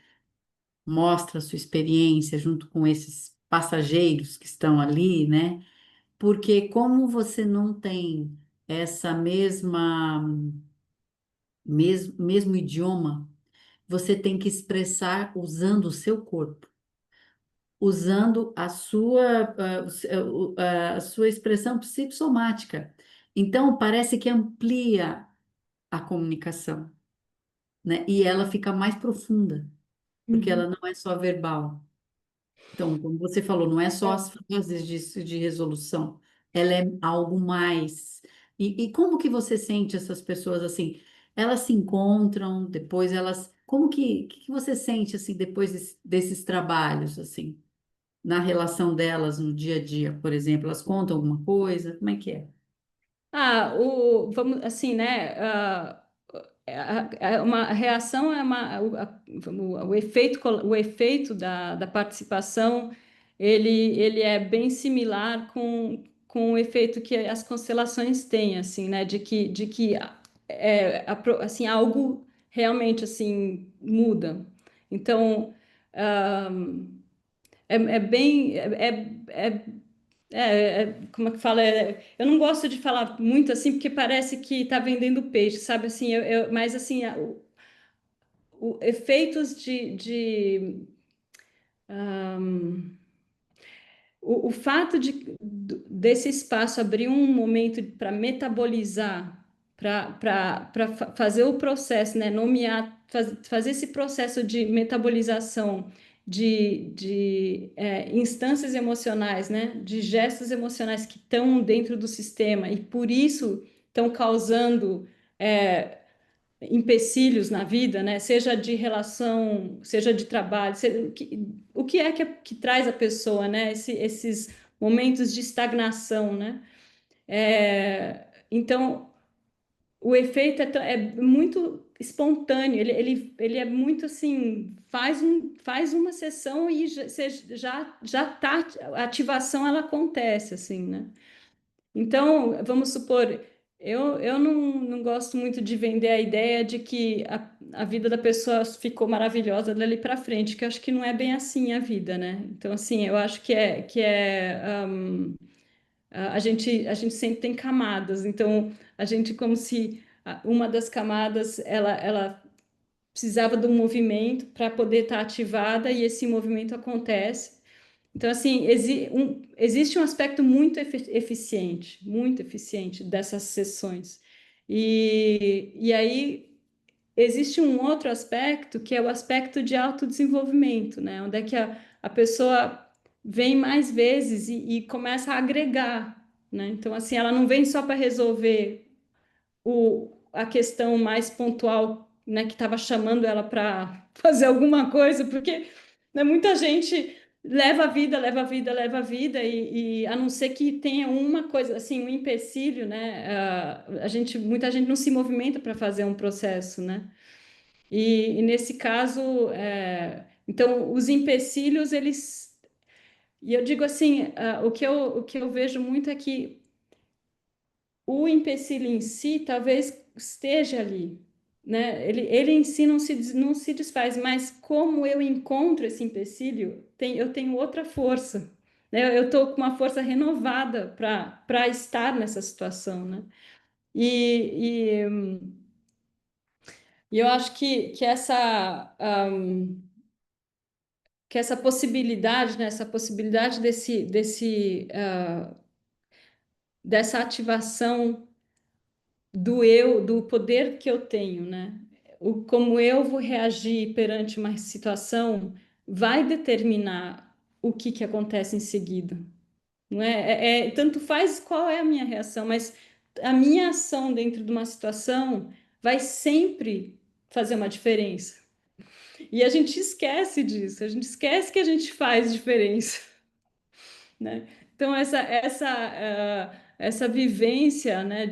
mostra a sua experiência junto com esses passageiros que estão ali, né? Porque como você não tem essa mesmo idioma, você tem que expressar usando o seu corpo, usando a sua expressão psicossomática. Então, parece que amplia a comunicação, né? E ela fica mais profunda, porque Uhum. ela não é só verbal. Então, como você falou, não é só as frases de resolução, ela é algo mais. E como que você sente essas pessoas assim? Elas se encontram, depois elas. Que você sente assim depois desses trabalhos, assim, na relação delas no dia a dia, por exemplo? Elas contam alguma coisa? Como é que é? Vamos assim, né? Uma reação é o efeito da participação, ele é bem similar com o efeito que as constelações têm, assim, né? De que assim, algo realmente assim muda. Então, é bem, como é que fala? Eu não gosto de falar muito assim, porque parece que está vendendo peixe, sabe? Assim, mas assim, efeitos o fato desse espaço abrir um momento para metabolizar, para fazer o processo, né, nomear, fazer esse processo de metabolização de instâncias emocionais, né, de gestos emocionais que estão dentro do sistema e por isso estão causando empecilhos na vida, né? Seja de relação, seja de trabalho, o que é que traz a pessoa, né? Esses momentos de estagnação, né? Então, o efeito é muito espontâneo, ele é muito assim, faz uma sessão e já tá, a ativação ela acontece, assim, né? Então, vamos supor, eu não gosto muito de vender a ideia de que a vida da pessoa ficou maravilhosa dali para frente, que eu acho que não é bem assim a vida, né? Então, assim, eu acho a gente sempre tem camadas, então a gente como se uma das camadas ela precisava de um movimento para poder estar ativada e esse movimento acontece. Então, assim, existe um aspecto muito eficiente dessas sessões. E aí existe um outro aspecto que é o aspecto de autodesenvolvimento, né? Onde é que a pessoa vem mais vezes e começa a agregar, né? Então, assim, ela não vem só para resolver a questão mais pontual, né, que estava chamando ela para fazer alguma coisa, porque né, muita gente leva a vida, leva a vida, leva a vida, e a não ser que tenha uma coisa, assim, um empecilho, né, muita gente não se movimenta para fazer um processo, né, e nesse caso, então, os empecilhos, e eu digo assim, o que eu vejo muito é que o empecilho em si talvez esteja ali, né? Ele em si não se desfaz, mas como eu encontro esse empecilho, eu tenho outra força, né? Eu estou com uma força renovada para estar nessa situação, né? E, e, e eu acho que essa possibilidade, né? Essa possibilidade dessa ativação do eu, do poder que eu tenho, né? Como eu vou reagir perante uma situação vai determinar o que acontece em seguida, não é? Tanto faz qual é a minha reação, mas a minha ação dentro de uma situação vai sempre fazer uma diferença. E a gente esquece disso, a gente esquece que a gente faz diferença, né? Então, essa vivência, né,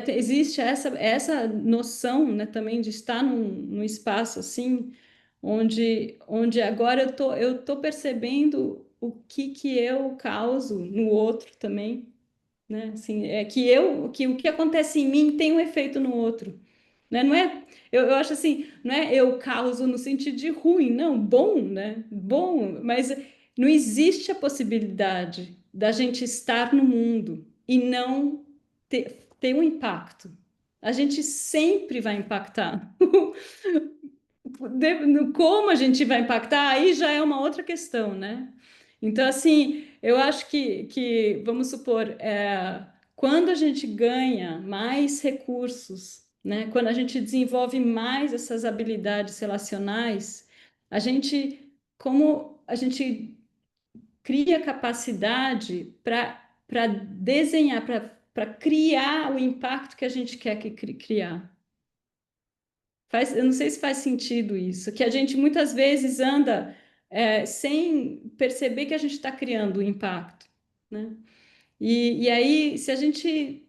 existe essa noção, né, também de estar num espaço assim, onde agora eu tô percebendo o que eu causo no outro também, né? Assim, que o que acontece em mim tem um efeito no outro, né? Não é, eu acho assim, não é eu causo no sentido de ruim, não, bom, né? Bom, mas não existe a possibilidade da gente estar no mundo e não ter um impacto. A gente sempre vai impactar. No como a gente vai impactar, aí já é uma outra questão, né? Então, assim, eu acho que vamos supor, quando a gente ganha mais recursos, né? Quando a gente desenvolve mais essas habilidades relacionais, como a gente cria capacidade para desenhar, para criar o impacto que a gente quer criar. Eu não sei se faz sentido isso, que a gente muitas vezes anda sem perceber que a gente está criando um impacto, né? E aí, se a gente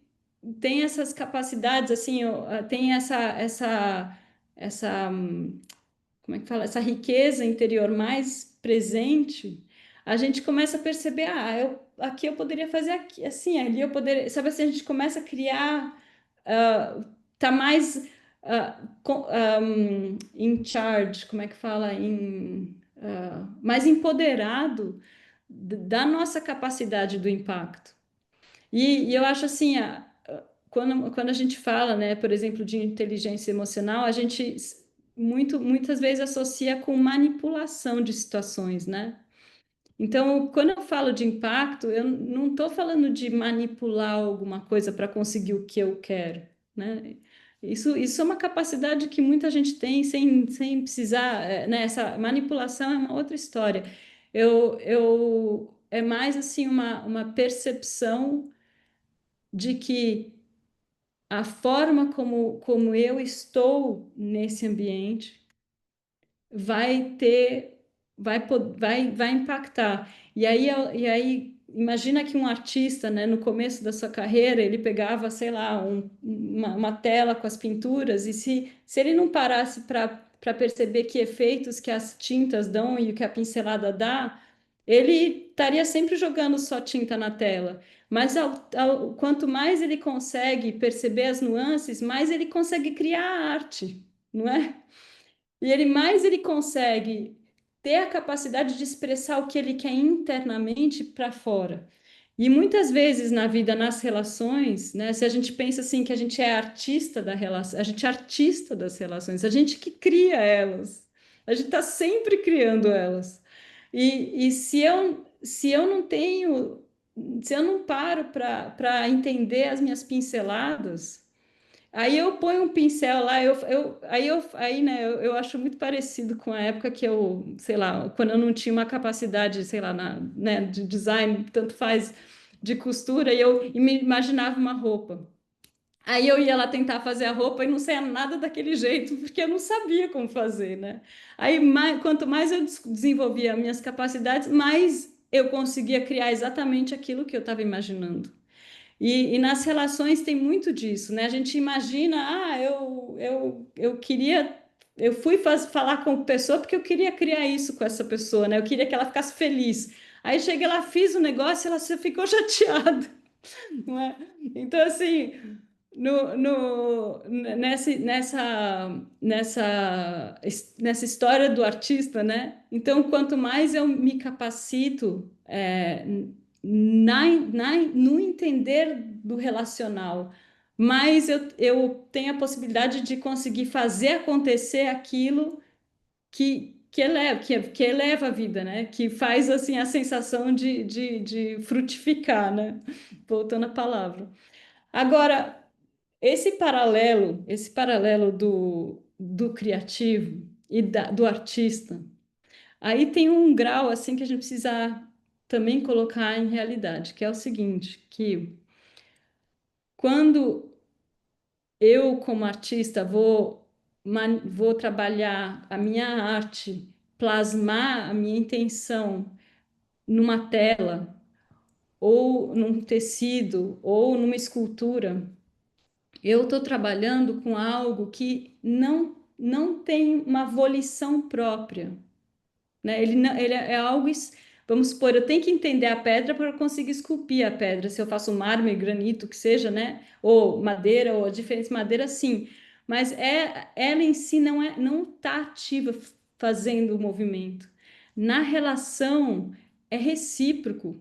tem essas capacidades, assim, tem essa, como é que fala? Essa riqueza interior mais presente, a gente começa a perceber, aqui eu poderia fazer assim, ali eu poderia, sabe assim, a gente começa a criar, tá mais in charge, como é que fala? mais empoderado da nossa capacidade do impacto. E eu acho assim, quando a gente fala, né, por exemplo, de inteligência emocional, a gente muitas vezes associa com manipulação de situações, né? Então, quando eu falo de impacto, eu não estou falando de manipular alguma coisa para conseguir o que eu quero, né? Isso é uma capacidade que muita gente tem sem precisar, né? Essa manipulação é uma outra história. É mais assim uma percepção de que a forma como eu estou nesse ambiente vai ter, vai impactar. E aí, imagina que um artista, né, no começo da sua carreira, ele pegava, sei lá, uma tela com as pinturas, e se ele não parasse para perceber que efeitos que as tintas dão e o que a pincelada dá, ele estaria sempre jogando só tinta na tela. Mas quanto mais ele consegue perceber as nuances, mais ele consegue criar a arte, não é? E mais ele consegue ter a capacidade de expressar o que ele quer internamente para fora. E muitas vezes na vida, nas relações, né, se a gente pensa assim que a gente é artista da relação, a gente é artista das relações, a gente que cria elas, a gente está sempre criando elas. E se eu não tenho, se eu não paro para entender as minhas pinceladas, aí eu ponho um pincel lá, aí, né, eu acho muito parecido com a época que eu, sei lá, quando eu não tinha uma capacidade, sei lá, né, de design, tanto faz, de costura, e me imaginava uma roupa. Aí eu ia lá tentar fazer a roupa e não saía nada daquele jeito, porque eu não sabia como fazer, né? Aí, quanto mais eu desenvolvia minhas capacidades, mais eu conseguia criar exatamente aquilo que eu estava imaginando. E nas relações tem muito disso, né? A gente imagina, eu queria, eu fui falar com a pessoa porque eu queria criar isso com essa pessoa, né? Eu queria que ela ficasse feliz. Aí cheguei lá, fiz o negócio e ela ficou chateada, não é? Então, assim, nessa história do artista, né? Então, quanto mais eu me capacito no entender do relacional, mais eu tenho a possibilidade de conseguir fazer acontecer aquilo que eleva a vida, né? Que faz assim a sensação de frutificar, né? Voltando à palavra. Agora, esse paralelo do criativo e do artista, aí tem um grau assim que a gente precisa também colocar em realidade, que é o seguinte, que quando eu, como artista, vou trabalhar a minha arte, plasmar a minha intenção numa tela, ou num tecido, ou numa escultura, eu estou trabalhando com algo que não tem uma volição própria, né? Ele é algo, vamos supor, eu tenho que entender a pedra para conseguir esculpir a pedra. Se eu faço mármore, granito, que seja, né? Ou madeira, ou diferentes madeiras, sim. Mas ela em si não está ativa fazendo o movimento. Na relação é recíproco.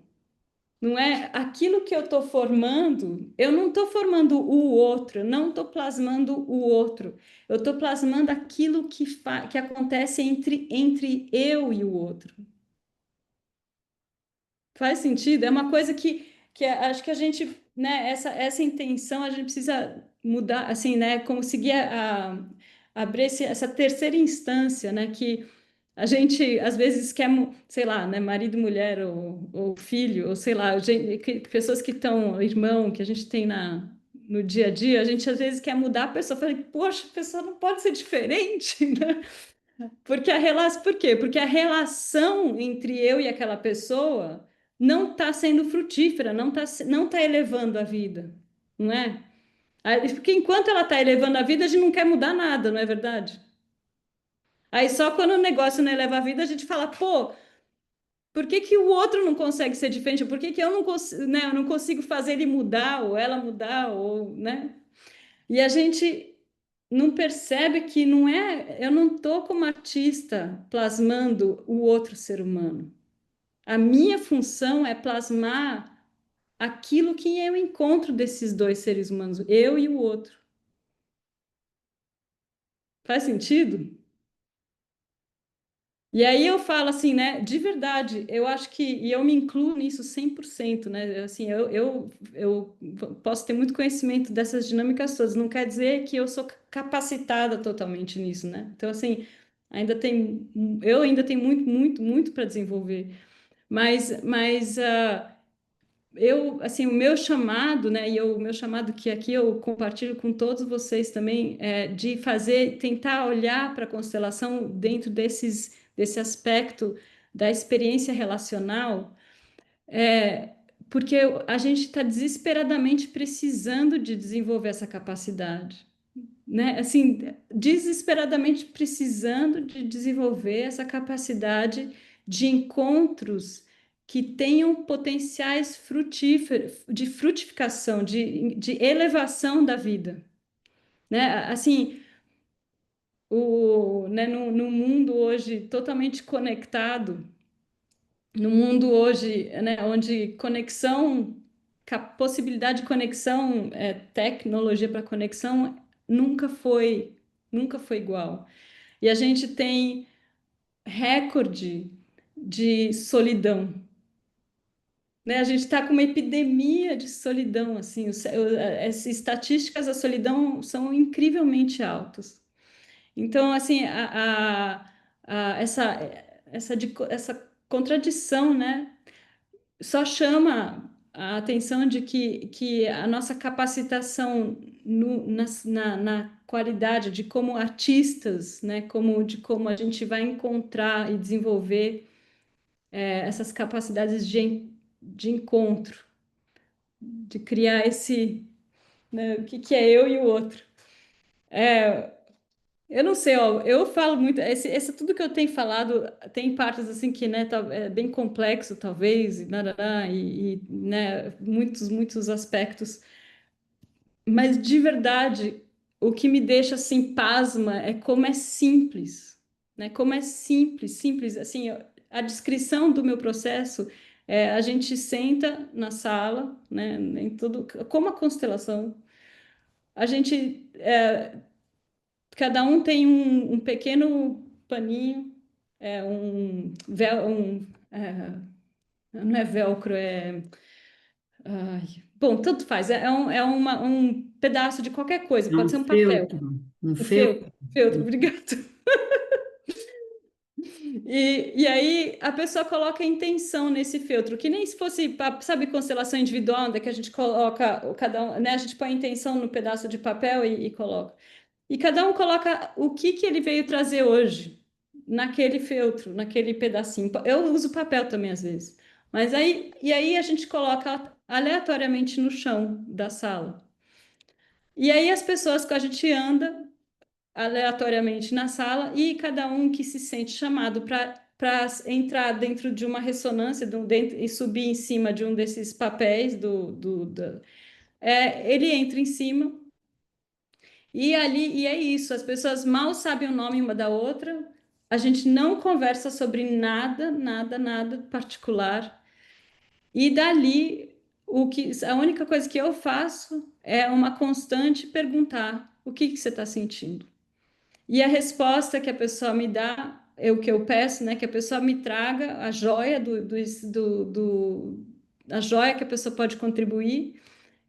Não é aquilo que eu estou formando, eu não estou formando o outro, eu não estou plasmando o outro, eu estou plasmando aquilo que acontece entre eu e o outro. Faz sentido? É uma coisa acho que a gente, né, essa intenção a gente precisa mudar, assim, né, conseguir abrir essa terceira instância, né, que a gente às vezes quer, sei lá, né, marido, mulher ou filho, ou sei lá, pessoas que estão, irmão, que a gente tem no dia a dia, a gente às vezes quer mudar a pessoa, fala, poxa, a pessoa não pode ser diferente, né? Por quê? Porque a relação entre eu e aquela pessoa não está sendo frutífera, não tá elevando a vida, não é? Porque enquanto ela está elevando a vida, a gente não quer mudar nada, não é verdade? Aí só quando o negócio não eleva a vida, a gente fala, pô, por que que o outro não consegue ser diferente? Por que que eu não consigo, né, eu não consigo fazer ele mudar, ou ela mudar, ou, né? E a gente não percebe que não é, eu não estou como artista plasmando o outro ser humano. A minha função é plasmar aquilo que é o encontro desses dois seres humanos, eu e o outro. Faz sentido? E aí eu falo assim, né, de verdade, eu acho que, e eu me incluo nisso 100%, né, assim, eu posso ter muito conhecimento dessas dinâmicas todas, não quer dizer que eu sou capacitada totalmente nisso, né, então, assim, eu ainda tenho muito, muito, muito para desenvolver, mas assim, o meu chamado, né, o meu chamado que aqui eu compartilho com todos vocês também, é de tentar olhar para a constelação dentro desse aspecto da experiência relacional, é, porque a gente está desesperadamente precisando de desenvolver essa capacidade, né? Assim, desesperadamente precisando de desenvolver essa capacidade de encontros que tenham potenciais frutíferos, de frutificação, de elevação da vida, né? Assim, né, no mundo hoje totalmente conectado, no mundo hoje, né, onde possibilidade de conexão, tecnologia para conexão nunca foi, nunca foi igual. E a gente tem recorde de solidão, né? A gente está com uma epidemia de solidão, assim, as estatísticas da solidão são incrivelmente altas. Então, assim, essa contradição, né? Só chama a atenção de que a nossa capacitação na qualidade de como artistas, né, de como a gente vai encontrar e desenvolver essas capacidades de encontro, de criar né, o que é eu e o outro. Eu não sei, ó, eu falo muito, tudo que eu tenho falado tem partes assim que, né, é bem complexo, talvez, né, muitos aspectos, mas de verdade, o que me deixa assim pasma é como é simples, né, como é simples, simples, assim, a descrição do meu processo é a gente senta na sala, né, em tudo, como a constelação, a gente cada um tem um pequeno paninho, não é velcro, bom, tanto faz, um pedaço de qualquer coisa, É um pode ser um papel, feltro, um um feltro, feltro. feltro, obrigado. E aí a pessoa coloca a intenção nesse feltro, que nem se fosse, sabe, constelação individual, onde é que a gente coloca, cada um, né, a gente põe a intenção no pedaço de papel e coloca. E cada um coloca o que ele veio trazer hoje naquele feltro, naquele pedacinho. Eu uso papel também às vezes. E aí a gente coloca aleatoriamente no chão da sala. E aí as pessoas que a gente anda aleatoriamente na sala e cada um que se sente chamado para entrar dentro de uma ressonância e subir em cima de um desses papéis ele entra em cima. E é isso, as pessoas mal sabem o nome uma da outra, a gente não conversa sobre nada, nada, nada particular. E dali, a única coisa que eu faço é uma constante perguntar: o que você está sentindo? E a resposta que a pessoa me dá, o que eu peço, né, que a pessoa me traga a joia a joia que a pessoa pode contribuir,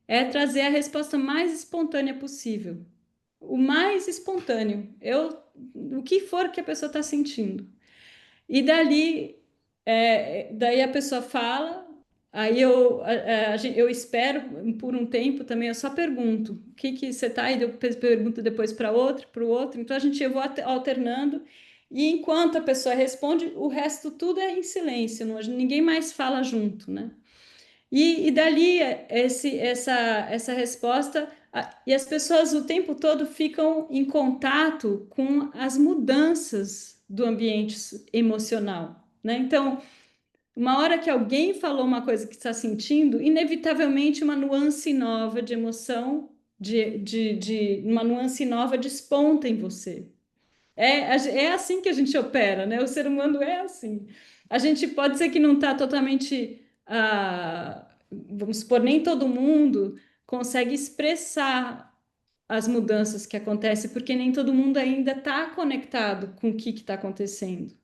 é trazer a resposta mais espontânea possível, o mais espontâneo, o que for que a pessoa está sentindo. E daí a pessoa fala, aí eu espero por um tempo também, eu só pergunto, o que você está, e eu pergunto depois para o outro, então eu vou alternando, e enquanto a pessoa responde, o resto tudo é em silêncio, ninguém mais fala junto, né? E dali essa resposta, e as pessoas o tempo todo ficam em contato com as mudanças do ambiente emocional, né? Então, uma hora que alguém falou uma coisa que está sentindo, inevitavelmente uma nuance nova de emoção uma nuance nova desponta em você. É assim que a gente opera, né? O ser humano é assim. A gente pode ser que não está totalmente, vamos supor, nem todo mundo consegue expressar as mudanças que acontecem, porque nem todo mundo ainda está conectado com o que está acontecendo.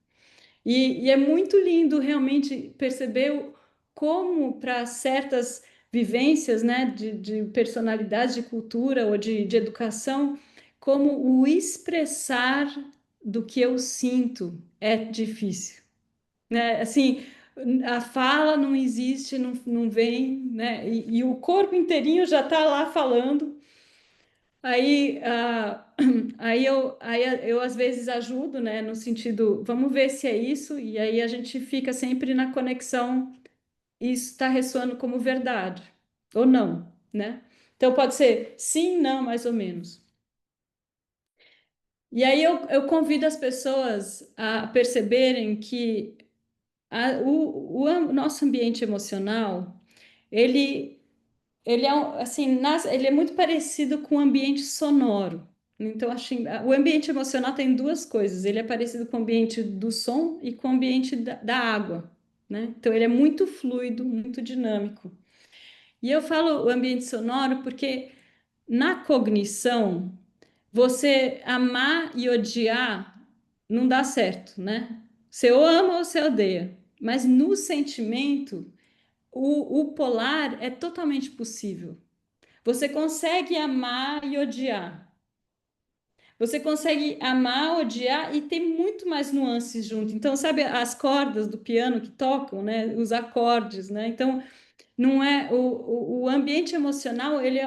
E é muito lindo realmente perceber como para certas vivências, né, de personalidade, de cultura ou de educação, como o expressar do que eu sinto é difícil, né? Assim, a fala não existe, não vem, né? E o corpo inteirinho já está lá falando. Aí, aí eu às vezes ajudo, né, no sentido, vamos ver se é isso, e aí a gente fica sempre na conexão, isso está ressoando como verdade, ou não, né? Então pode ser sim, não, mais ou menos. E aí eu convido as pessoas a perceberem que o nosso ambiente emocional, ele ele é assim, ele é muito parecido com o ambiente sonoro. Então, o ambiente emocional tem duas coisas. Ele é parecido com o ambiente do som e com o ambiente da água, né? Então, ele é muito fluido, muito dinâmico. E eu falo o ambiente sonoro porque na cognição, você amar e odiar não dá certo, né? Você ou ama ou você odeia. Mas no sentimento, o polar é totalmente possível. Você consegue amar e odiar. Você consegue amar, odiar e tem muito mais nuances junto. Então, sabe as cordas do piano que tocam, né? Os acordes, né? Então, não é o ambiente emocional, ele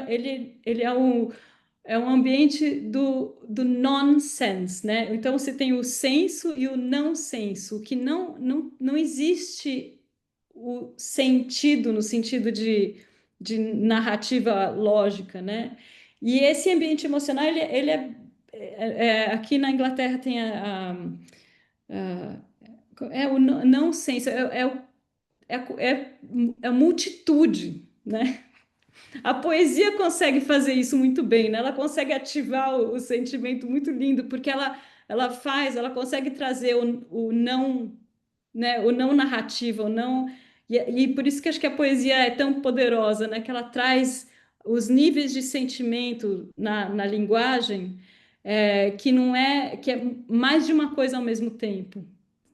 é um ambiente do nonsense, né? Então, você tem o senso e o não senso, que não existe o sentido no sentido de narrativa lógica, né? E esse ambiente emocional, aqui na Inglaterra tem o não senso, é a multitude, né? A poesia consegue fazer isso muito bem, né? Ela consegue ativar o sentimento muito lindo, porque ela consegue trazer o não, né? O não narrativo, o não. E por isso que acho que a poesia é tão poderosa, né? Que ela traz os níveis de sentimento na linguagem, que não é, que é mais de uma coisa ao mesmo tempo.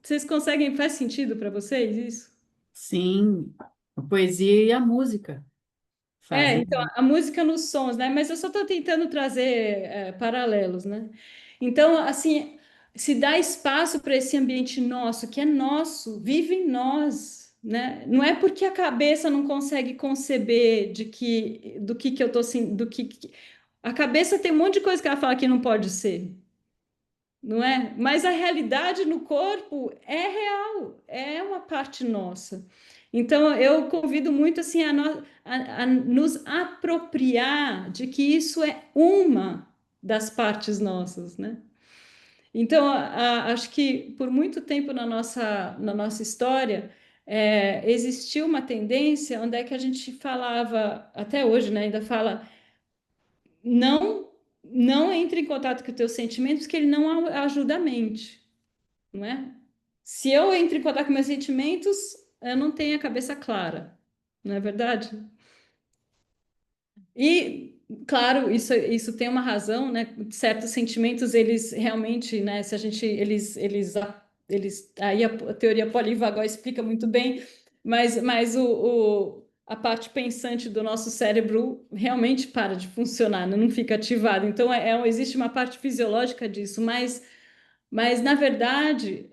Vocês conseguem, faz sentido para vocês isso? Sim, a poesia e a música fazem. Então, a música nos sons, né? Mas eu só estou tentando trazer paralelos, né? Então, assim, se dá espaço para esse ambiente nosso, que é nosso, vive em nós, né? Não é porque a cabeça não consegue conceber do que eu tô assim, a cabeça tem um monte de coisa que ela fala que não pode ser, não é? Mas a realidade no corpo é real, é uma parte nossa. Então, eu convido muito assim a nos apropriar de que isso é uma das partes nossas, né? Então, acho que por muito tempo na nossa história existiu uma tendência onde é que a gente falava, até hoje, né, ainda fala, não, não entre em contato com os teus sentimentos, que ele não ajuda a mente, não é? Se eu entro em contato com meus sentimentos, eu não tenho a cabeça clara, não é verdade? E, claro, isso tem uma razão, né? Certos sentimentos, eles realmente, né? Se a gente, aí a teoria polivagal explica muito bem, mas a parte pensante do nosso cérebro realmente para de funcionar, né? Não fica ativada. Então, existe uma parte fisiológica disso, mas na verdade,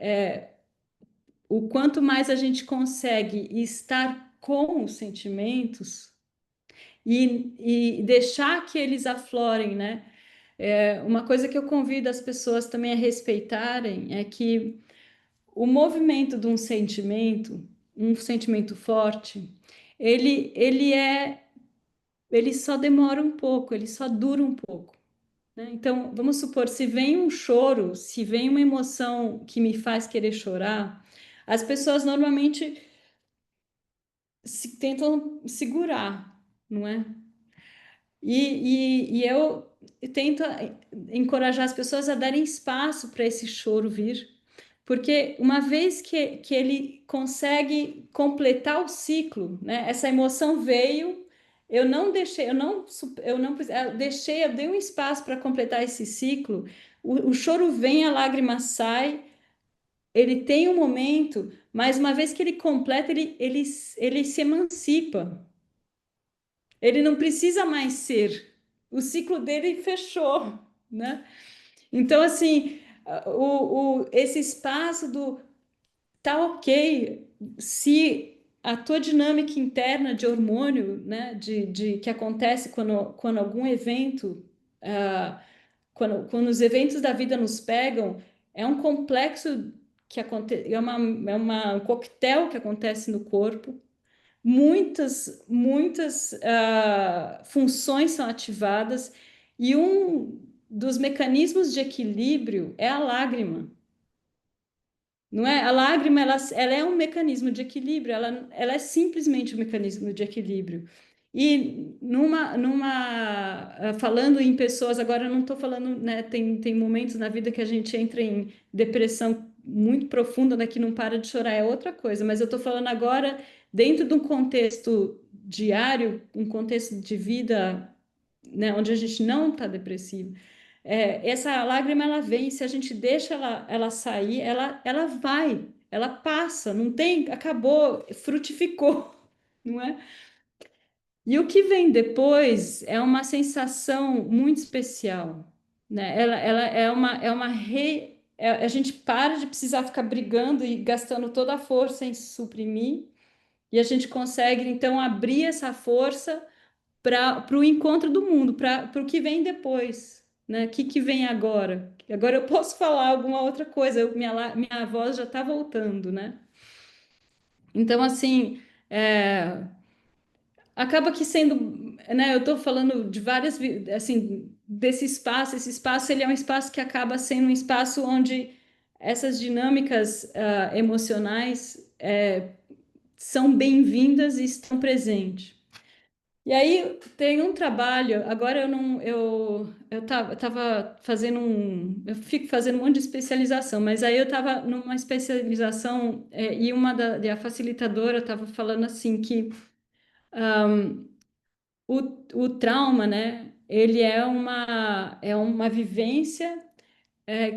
o quanto mais a gente consegue estar com os sentimentos e deixar que eles aflorem, né? Uma coisa que eu convido as pessoas também a respeitarem é que o movimento de um sentimento forte, ele só demora um pouco, ele só dura um pouco, né? Então, vamos supor, se vem um choro, se vem uma emoção que me faz querer chorar, as pessoas normalmente tentam segurar, não é? E eu tento encorajar as pessoas a darem espaço para esse choro vir, porque uma vez que ele consegue completar o ciclo, né? Essa emoção veio, eu não deixei, eu deixei, eu dei um espaço para completar esse ciclo. O choro vem, a lágrima sai, ele tem um momento, mas uma vez que ele completa, ele se emancipa. Ele não precisa mais ser. O ciclo dele fechou, né? Então, assim, esse espaço do tá ok se a tua dinâmica interna de hormônio, né, que acontece quando algum evento, quando os eventos da vida nos pegam, é um complexo que acontece, um coquetel que acontece no corpo. Muitas funções são ativadas e um dos mecanismos de equilíbrio é a lágrima. Não é? A lágrima, ela é um mecanismo de equilíbrio, ela é simplesmente um mecanismo de equilíbrio. E falando em pessoas, agora eu não estou falando, né, tem momentos na vida que a gente entra em depressão muito profunda, né, que não para de chorar, é outra coisa, mas eu estou falando agora dentro de um contexto diário, um contexto de vida, né, onde a gente não está depressivo. Essa lágrima ela vem, se a gente deixa ela sair, ela vai, ela passa, não tem, acabou, frutificou, não é? E o que vem depois é uma sensação muito especial, né? Ela a gente para de precisar ficar brigando e gastando toda a força em suprimir, e a gente consegue então abrir essa força para o encontro do mundo, para o que vem depois, né? O que vem agora? Agora eu posso falar alguma outra coisa, minha voz já está voltando, né? Então, assim, acaba que sendo, né? Eu estou falando de assim, esse espaço, ele é um espaço que acaba sendo um espaço onde essas dinâmicas emocionais são bem-vindas e estão presentes. E aí tem um trabalho, agora eu não, eu tava fazendo eu fico fazendo um monte de especialização, mas aí eu estava numa especialização e a facilitadora estava falando assim que o trauma, né, ele é uma vivência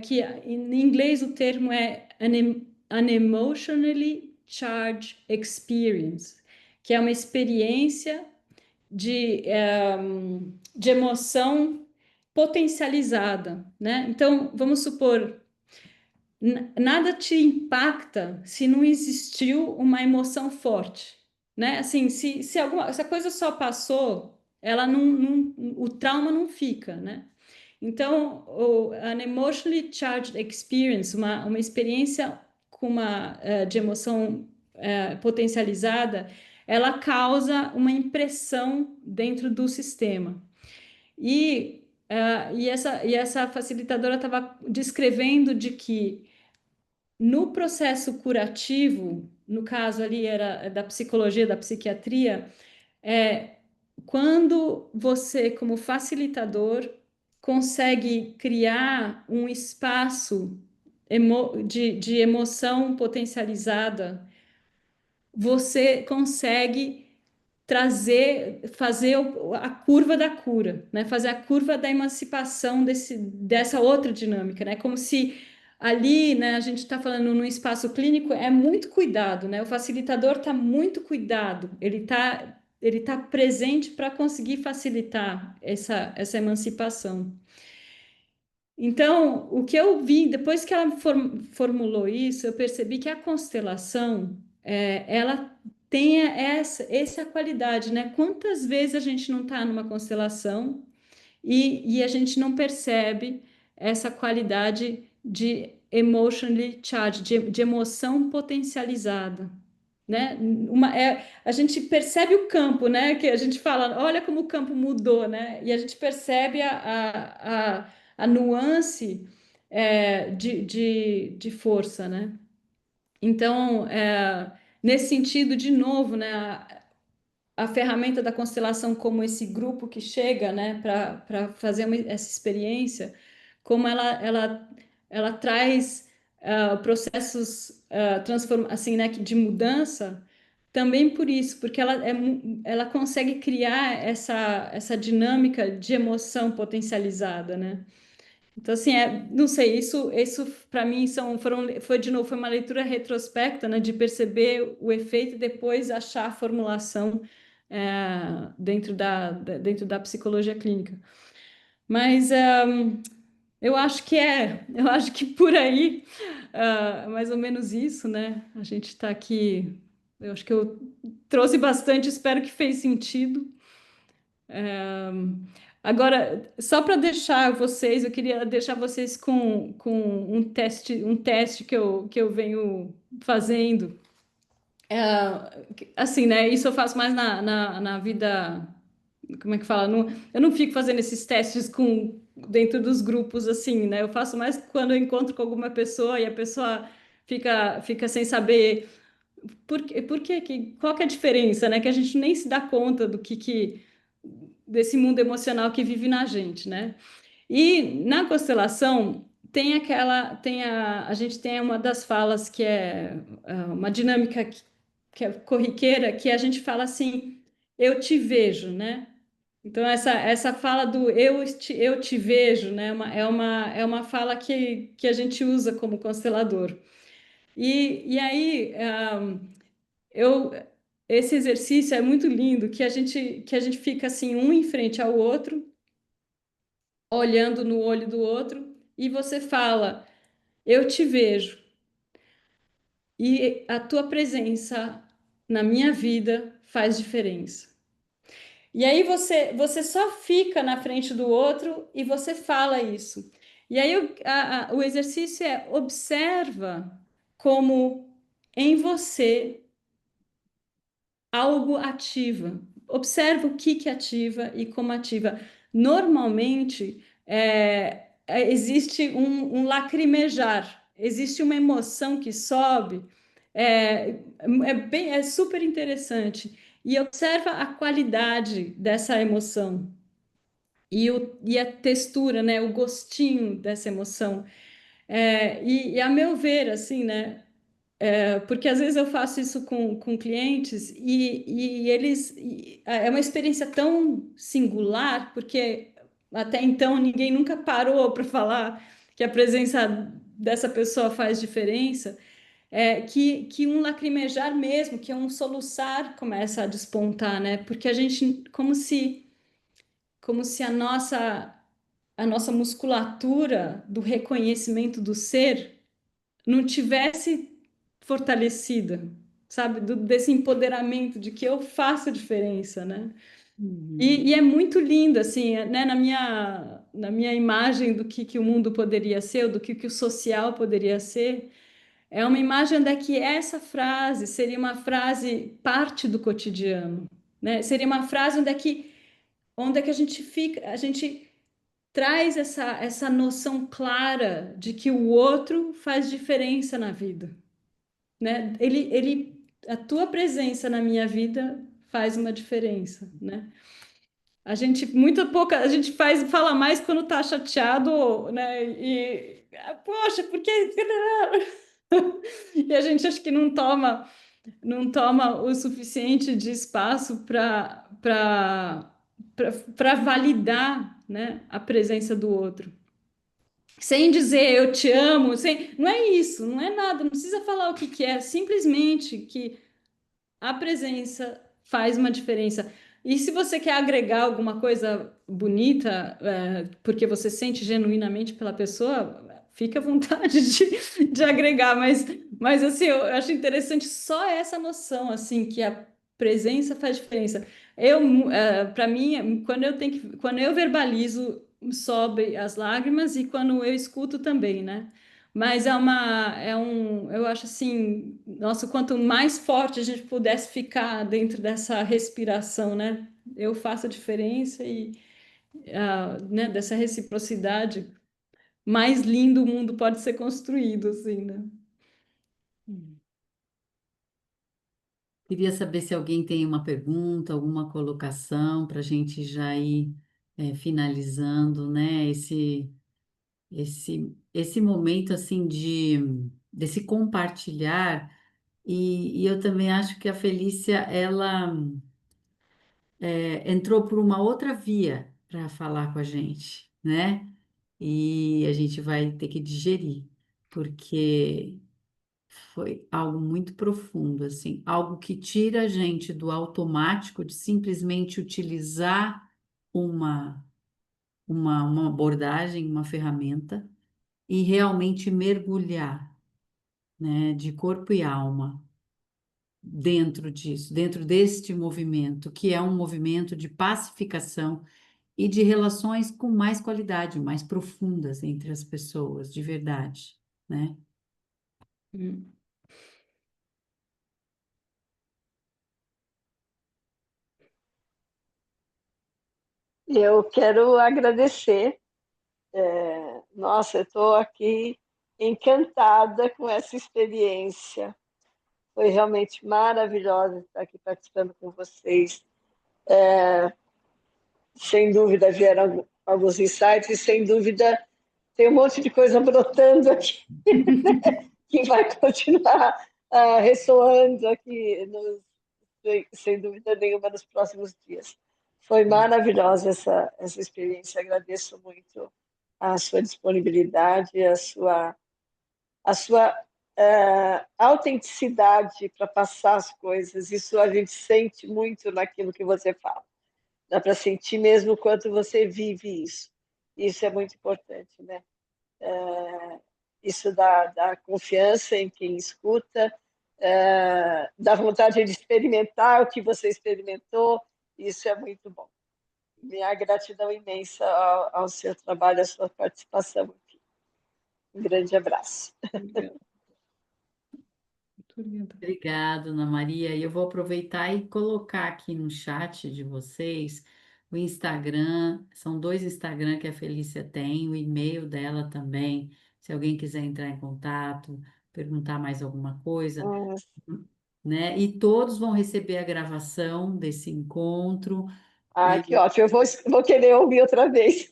que em inglês o termo é an emotionally charged experience, que é uma experiência de emoção potencializada, né? Então, vamos supor, nada te impacta se não existiu uma emoção forte, né? Assim, se a coisa só passou, ela o trauma não fica, né? Então, an emotionally charged experience, uma experiência de emoção potencializada, ela causa uma impressão dentro do sistema. E essa facilitadora estava descrevendo de que no processo curativo, no caso ali era da psicologia, da psiquiatria, é quando você, como facilitador, consegue criar um espaço de emoção potencializada, você consegue fazer a curva da cura, né? Fazer a curva da emancipação dessa outra dinâmica, né? Como se ali, né, a gente está falando num espaço clínico, é muito cuidado, né? O facilitador está muito cuidado, ele tá presente para conseguir facilitar essa emancipação. Então, o que eu vi, depois que ela formulou isso, eu percebi que a constelação, ela tem essa qualidade, né? Quantas vezes a gente não está numa constelação e a gente não percebe essa qualidade de emotionally charged, de emoção potencializada, né? A gente percebe o campo, né? Que a gente fala, olha como o campo mudou, né? E a gente percebe a nuance de força, né? Então, nesse sentido, de novo, né? a ferramenta da constelação como esse grupo que chega, né, para fazer essa experiência, como ela traz processos assim, né, de mudança, também por isso, porque ela consegue criar essa dinâmica de emoção potencializada, né? Então, assim, não sei, isso para mim foi de novo, foi uma leitura retrospecta, né, de perceber o efeito e depois achar a formulação dentro da psicologia clínica. Mas eu acho que por aí, mais ou menos isso, né? A gente está aqui, eu acho que eu trouxe bastante, espero que fez sentido. Agora, só para deixar vocês, eu queria deixar vocês com um teste que eu venho fazendo. Assim, né? Isso eu faço mais na vida. Como é que fala? Eu não fico fazendo esses testes dentro dos grupos, assim, né? Eu faço mais quando eu encontro com alguma pessoa e a pessoa fica sem saber qual que é a diferença, né? Que a gente nem se dá conta desse mundo emocional que vive na gente, né? E na constelação a gente tem uma das falas que é uma dinâmica que é corriqueira, que a gente fala assim, eu te vejo, né? Então essa fala do eu te vejo, né? É uma fala que a gente usa como constelador. E aí eu esse exercício é muito lindo, que a gente fica assim um em frente ao outro, olhando no olho do outro, e você fala, eu te vejo, e a tua presença na minha vida faz diferença. E aí você só fica na frente do outro e você fala isso. E aí o exercício é observa como em você algo ativa. Observa o que ativa e como ativa. Normalmente, existe um lacrimejar, existe uma emoção que sobe, é super interessante. E observa a qualidade dessa emoção e a textura, né, o gostinho dessa emoção. E a meu ver, assim, né, porque às vezes eu faço isso com clientes e eles é uma experiência tão singular, porque até então ninguém nunca parou para falar que a presença dessa pessoa faz diferença, que um lacrimejar mesmo, que é um soluçar começa a despontar, né? Porque a gente, como se a nossa musculatura do reconhecimento do ser não tivesse fortalecida, sabe? Desse empoderamento de que eu faço a diferença, né? E é muito lindo, assim, né? Na minha imagem do que o mundo poderia ser, ou do que o social poderia ser, é uma imagem onde é que essa frase seria uma frase parte do cotidiano, né? Seria uma frase onde é que a gente traz essa noção clara de que o outro faz diferença na vida, né? A tua presença na minha vida faz uma diferença, né? A gente fala mais quando tá chateado, né? Poxa, por que e a gente acha que não toma o suficiente de espaço para validar, né, a presença do outro. Sem dizer eu te amo, não é isso, não é nada, não precisa falar o que é, simplesmente que a presença faz uma diferença. E se você quer agregar alguma coisa bonita, porque você sente genuinamente pela pessoa, fica à vontade de agregar, mas assim, eu acho interessante só essa noção, assim, que a presença faz diferença. Para mim, quando eu verbalizo, sobe as lágrimas e quando eu escuto também, né? Mas eu acho assim, nossa, quanto mais forte a gente pudesse ficar dentro dessa respiração, né? Eu faço a diferença né, dessa reciprocidade, mais lindo o mundo pode ser construído, assim, né? Queria saber se alguém tem uma pergunta, alguma colocação para a gente já ir finalizando, né? Esse momento assim desse compartilhar. E eu também acho que a Felícia ela entrou por uma outra via para falar com a gente, né? E a gente vai ter que digerir, porque foi algo muito profundo, assim, algo que tira a gente do automático de simplesmente utilizar uma, uma abordagem, uma ferramenta, e realmente mergulhar, né, de corpo e alma dentro disso, dentro deste movimento, que é um movimento de pacificação e de relações com mais qualidade, mais profundas entre as pessoas, de verdade, né? Hum. Eu quero agradecer. Nossa, eu estou aqui encantada com essa experiência. Foi realmente maravilhosa estar aqui participando com vocês. Sem dúvida vieram alguns insights e sem dúvida tem um monte de coisa brotando aqui que vai continuar ressoando aqui, sem dúvida nenhuma, nos próximos dias. Foi maravilhosa essa experiência. Agradeço muito a sua disponibilidade, a sua autenticidade para passar as coisas. Isso a gente sente muito naquilo que você fala. Dá para sentir mesmo o quanto você vive isso. Isso é muito importante, né? Isso dá confiança em quem escuta, dá vontade de experimentar o que você experimentou. Isso é muito bom. Minha gratidão imensa ao seu trabalho, à sua participação aqui. Um grande abraço. Obrigada. Muito obrigada. Obrigado, Ana Maria. E eu vou aproveitar e colocar aqui no chat de vocês o Instagram. São dois Instagram que a Felícia tem, o e-mail dela também. Se alguém quiser entrar em contato, perguntar mais alguma coisa, né? E todos vão receber a gravação desse encontro. Que ótimo. Eu vou querer ouvir outra vez.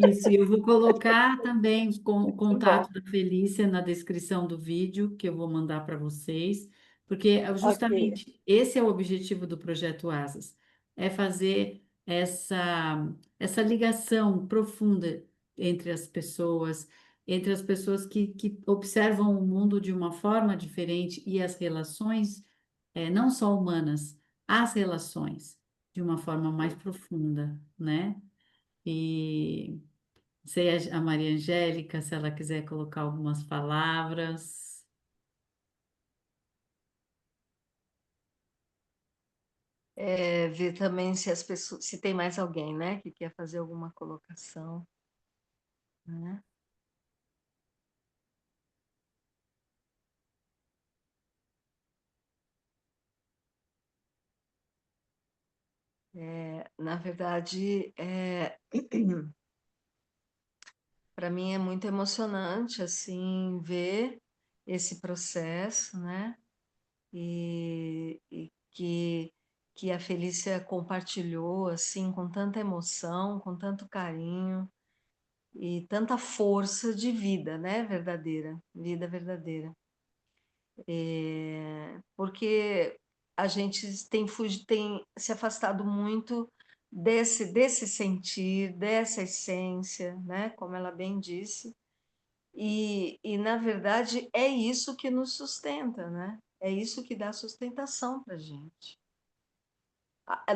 Isso, e eu vou colocar também o Muito bom. contato da Felícia na descrição do vídeo que eu vou mandar para vocês, porque Ok. justamente esse é o objetivo do projeto Asas, é fazer essa ligação profunda entre as pessoas que observam o mundo de uma forma diferente e as relações, não só humanas, as relações de uma forma mais profunda, né? E sei a Maria Angélica, se ela quiser colocar algumas palavras. Ver também se as pessoas, se tem mais alguém, né, que quer fazer alguma colocação, né? Na verdade, para mim é muito emocionante assim ver esse processo, né? E que a Felícia compartilhou assim com tanta emoção, com tanto carinho e tanta força de vida, né? Verdadeira, vida verdadeira. Porque a gente tem se afastado muito desse sentir, dessa essência, né? Como ela bem disse. Na verdade, é isso que nos sustenta, né? É isso que dá sustentação para a gente.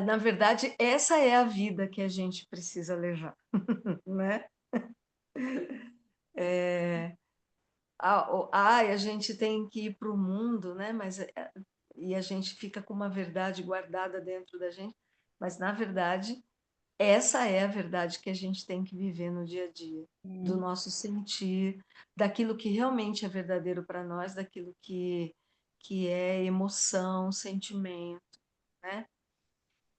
Na verdade, essa é a vida que a gente precisa levar, né? A gente tem que ir para o mundo, né? E a gente fica com uma verdade guardada dentro da gente, mas na verdade essa é a verdade que a gente tem que viver no dia a dia, do nosso sentir, daquilo que realmente é verdadeiro para nós, daquilo que é emoção, sentimento, né?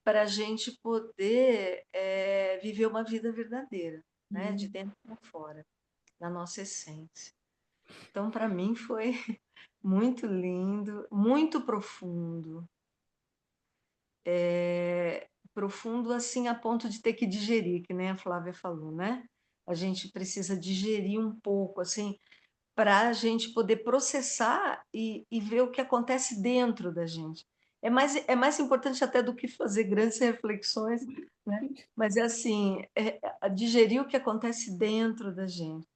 Para a gente poder viver uma vida verdadeira, né? De dentro para fora, na nossa essência. Então, para mim foi muito lindo, muito profundo, profundo assim a ponto de ter que digerir, que nem a Flávia falou, né? A gente precisa digerir um pouco, assim, para a gente poder processar e ver o que acontece dentro da gente. É mais importante até do que fazer grandes reflexões, né? Mas é assim, digerir o que acontece dentro da gente,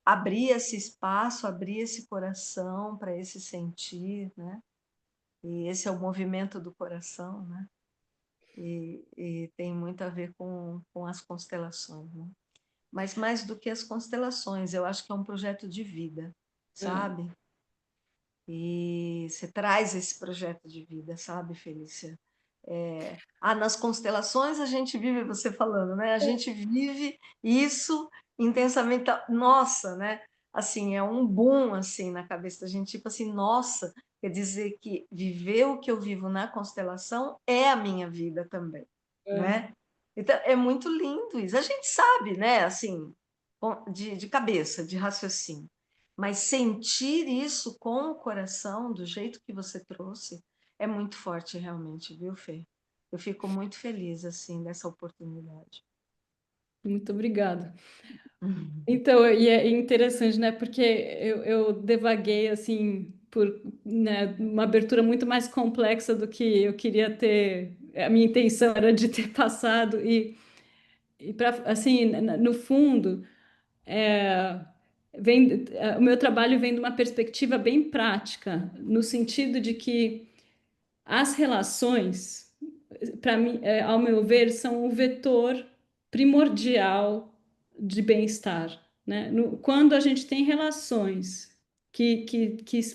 abrir esse espaço, abrir esse coração para esse sentir, né? E esse é o movimento do coração, né? E tem muito a ver com as constelações, né? Mas mais do que as constelações, eu acho que é um projeto de vida, É, sabe? E você traz esse projeto de vida, sabe, Felícia? Nas constelações a gente vive, você falando, né? A gente vive isso intensamente. Nossa, né? Assim, é um boom assim na cabeça da gente, tipo assim, nossa, quer dizer que viver o que eu vivo na constelação é a minha vida também, é. né? Então, é muito lindo isso. A gente sabe, né? Assim, de cabeça, de raciocínio. Mas sentir isso com o coração, do jeito que você trouxe, é muito forte realmente, viu, Fê? Eu fico muito feliz, assim, dessa oportunidade. Muito obrigada. Uhum. Então, e é interessante, né? Porque eu devaguei, assim, por, né, uma abertura muito mais complexa do que eu queria ter. A minha intenção era de ter passado. E para, assim, no fundo, é, o meu trabalho vem de uma perspectiva bem prática, no sentido de que as relações, para mim, ao meu ver, são o vetor primordial de bem-estar, né? Quando a gente tem relações que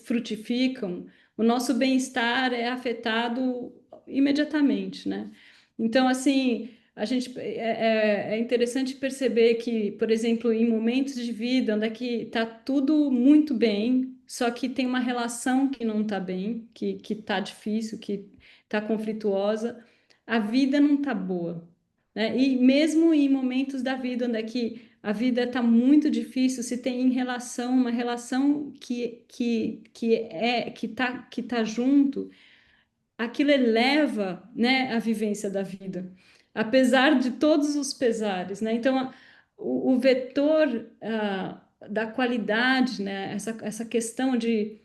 frutificam, o nosso bem-estar é afetado imediatamente, né? Então, assim, é interessante perceber que, por exemplo, em momentos de vida onde é que está tudo muito bem, só que tem uma relação que não está bem, que está difícil, que está conflituosa, a vida não está boa, né? E mesmo em momentos da vida onde é que a vida está muito difícil, se tem uma relação que tá junto, aquilo eleva, né, a vivência da vida, apesar de todos os pesares, né? Então, o vetor da qualidade, né, essa questão de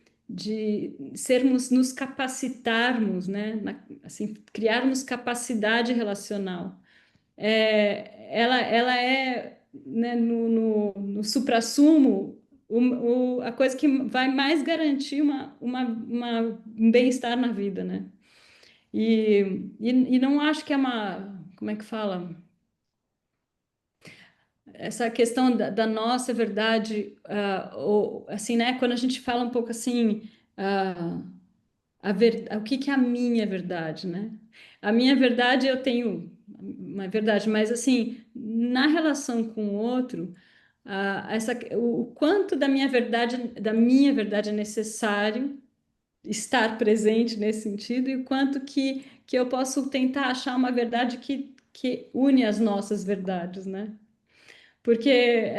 sermos, nos capacitarmos, né, assim, criarmos capacidade relacional, ela é, né, no suprassumo, a coisa que vai mais garantir um bem-estar na vida, né? E não acho que é como é que fala? Essa questão da nossa verdade, ou, assim, né? Quando a gente fala um pouco assim, ah, o que que é a minha verdade, né? A minha verdade eu tenho uma verdade, mas assim, na relação com o outro, o quanto da minha verdade é necessário estar presente nesse sentido e o quanto que eu posso tentar achar uma verdade que une as nossas verdades, né? Porque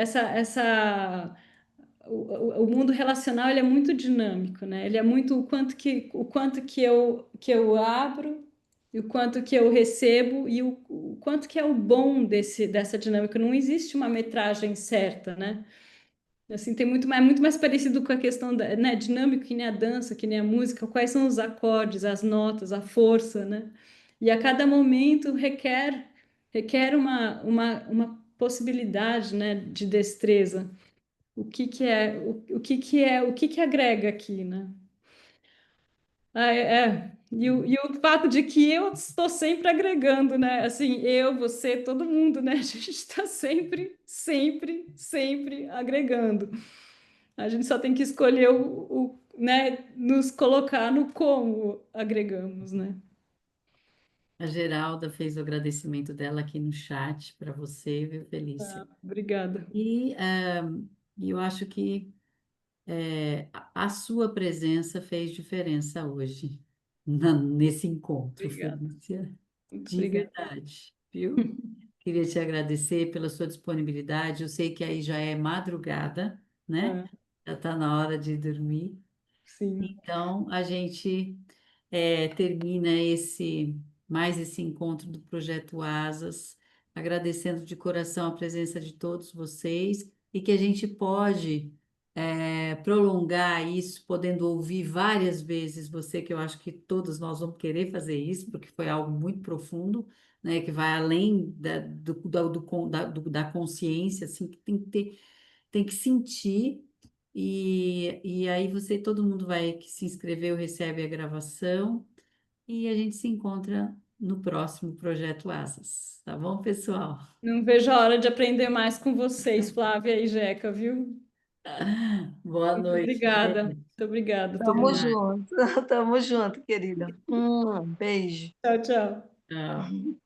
o mundo relacional ele é muito dinâmico, né? Ele é muito o quanto que eu abro e o quanto que eu recebo e o quanto que é o bom dessa dinâmica. Não existe uma metragem certa, né? Assim, é muito mais parecido com a questão da, né, dinâmico, que nem a dança, que nem a música, quais são os acordes, as notas, a força, né? E a cada momento requer uma possibilidade, né, de destreza. O que que agrega aqui, né? E o fato de que eu estou sempre agregando, né? Assim, eu, você, todo mundo, né? A gente está sempre, sempre, sempre agregando. A gente só tem que escolher né, nos colocar no como agregamos, né? A Geralda fez o agradecimento dela aqui no chat para você, viu, Felícia? Obrigada. E eu acho que a sua presença fez diferença hoje, nesse encontro, Obrigada. Felícia, Muito de obrigada. verdade, viu? Queria te agradecer pela sua disponibilidade. Eu sei que aí já é madrugada, né? É, Já está na hora de dormir. sim. Então, a gente termina esse. mais esse encontro do Projeto Asas, agradecendo de coração a presença de todos vocês e que a gente pode prolongar isso, podendo ouvir várias vezes você, que eu acho que todos nós vamos querer fazer isso, porque foi algo muito profundo, né, que vai além da consciência, assim, que tem que ter, tem que sentir. E aí você, todo mundo vai que se inscreveu, recebe a gravação e a gente se encontra no próximo Projeto Asas. Tá bom, pessoal? Não vejo a hora de aprender mais com vocês, Flávia e Jeca, viu? Boa Muito noite, obrigada. gente. Muito obrigada a todo Tamo mundo. Até junto, tamo junto, querida. Beijo. Tchau, tchau. mais. Tchau.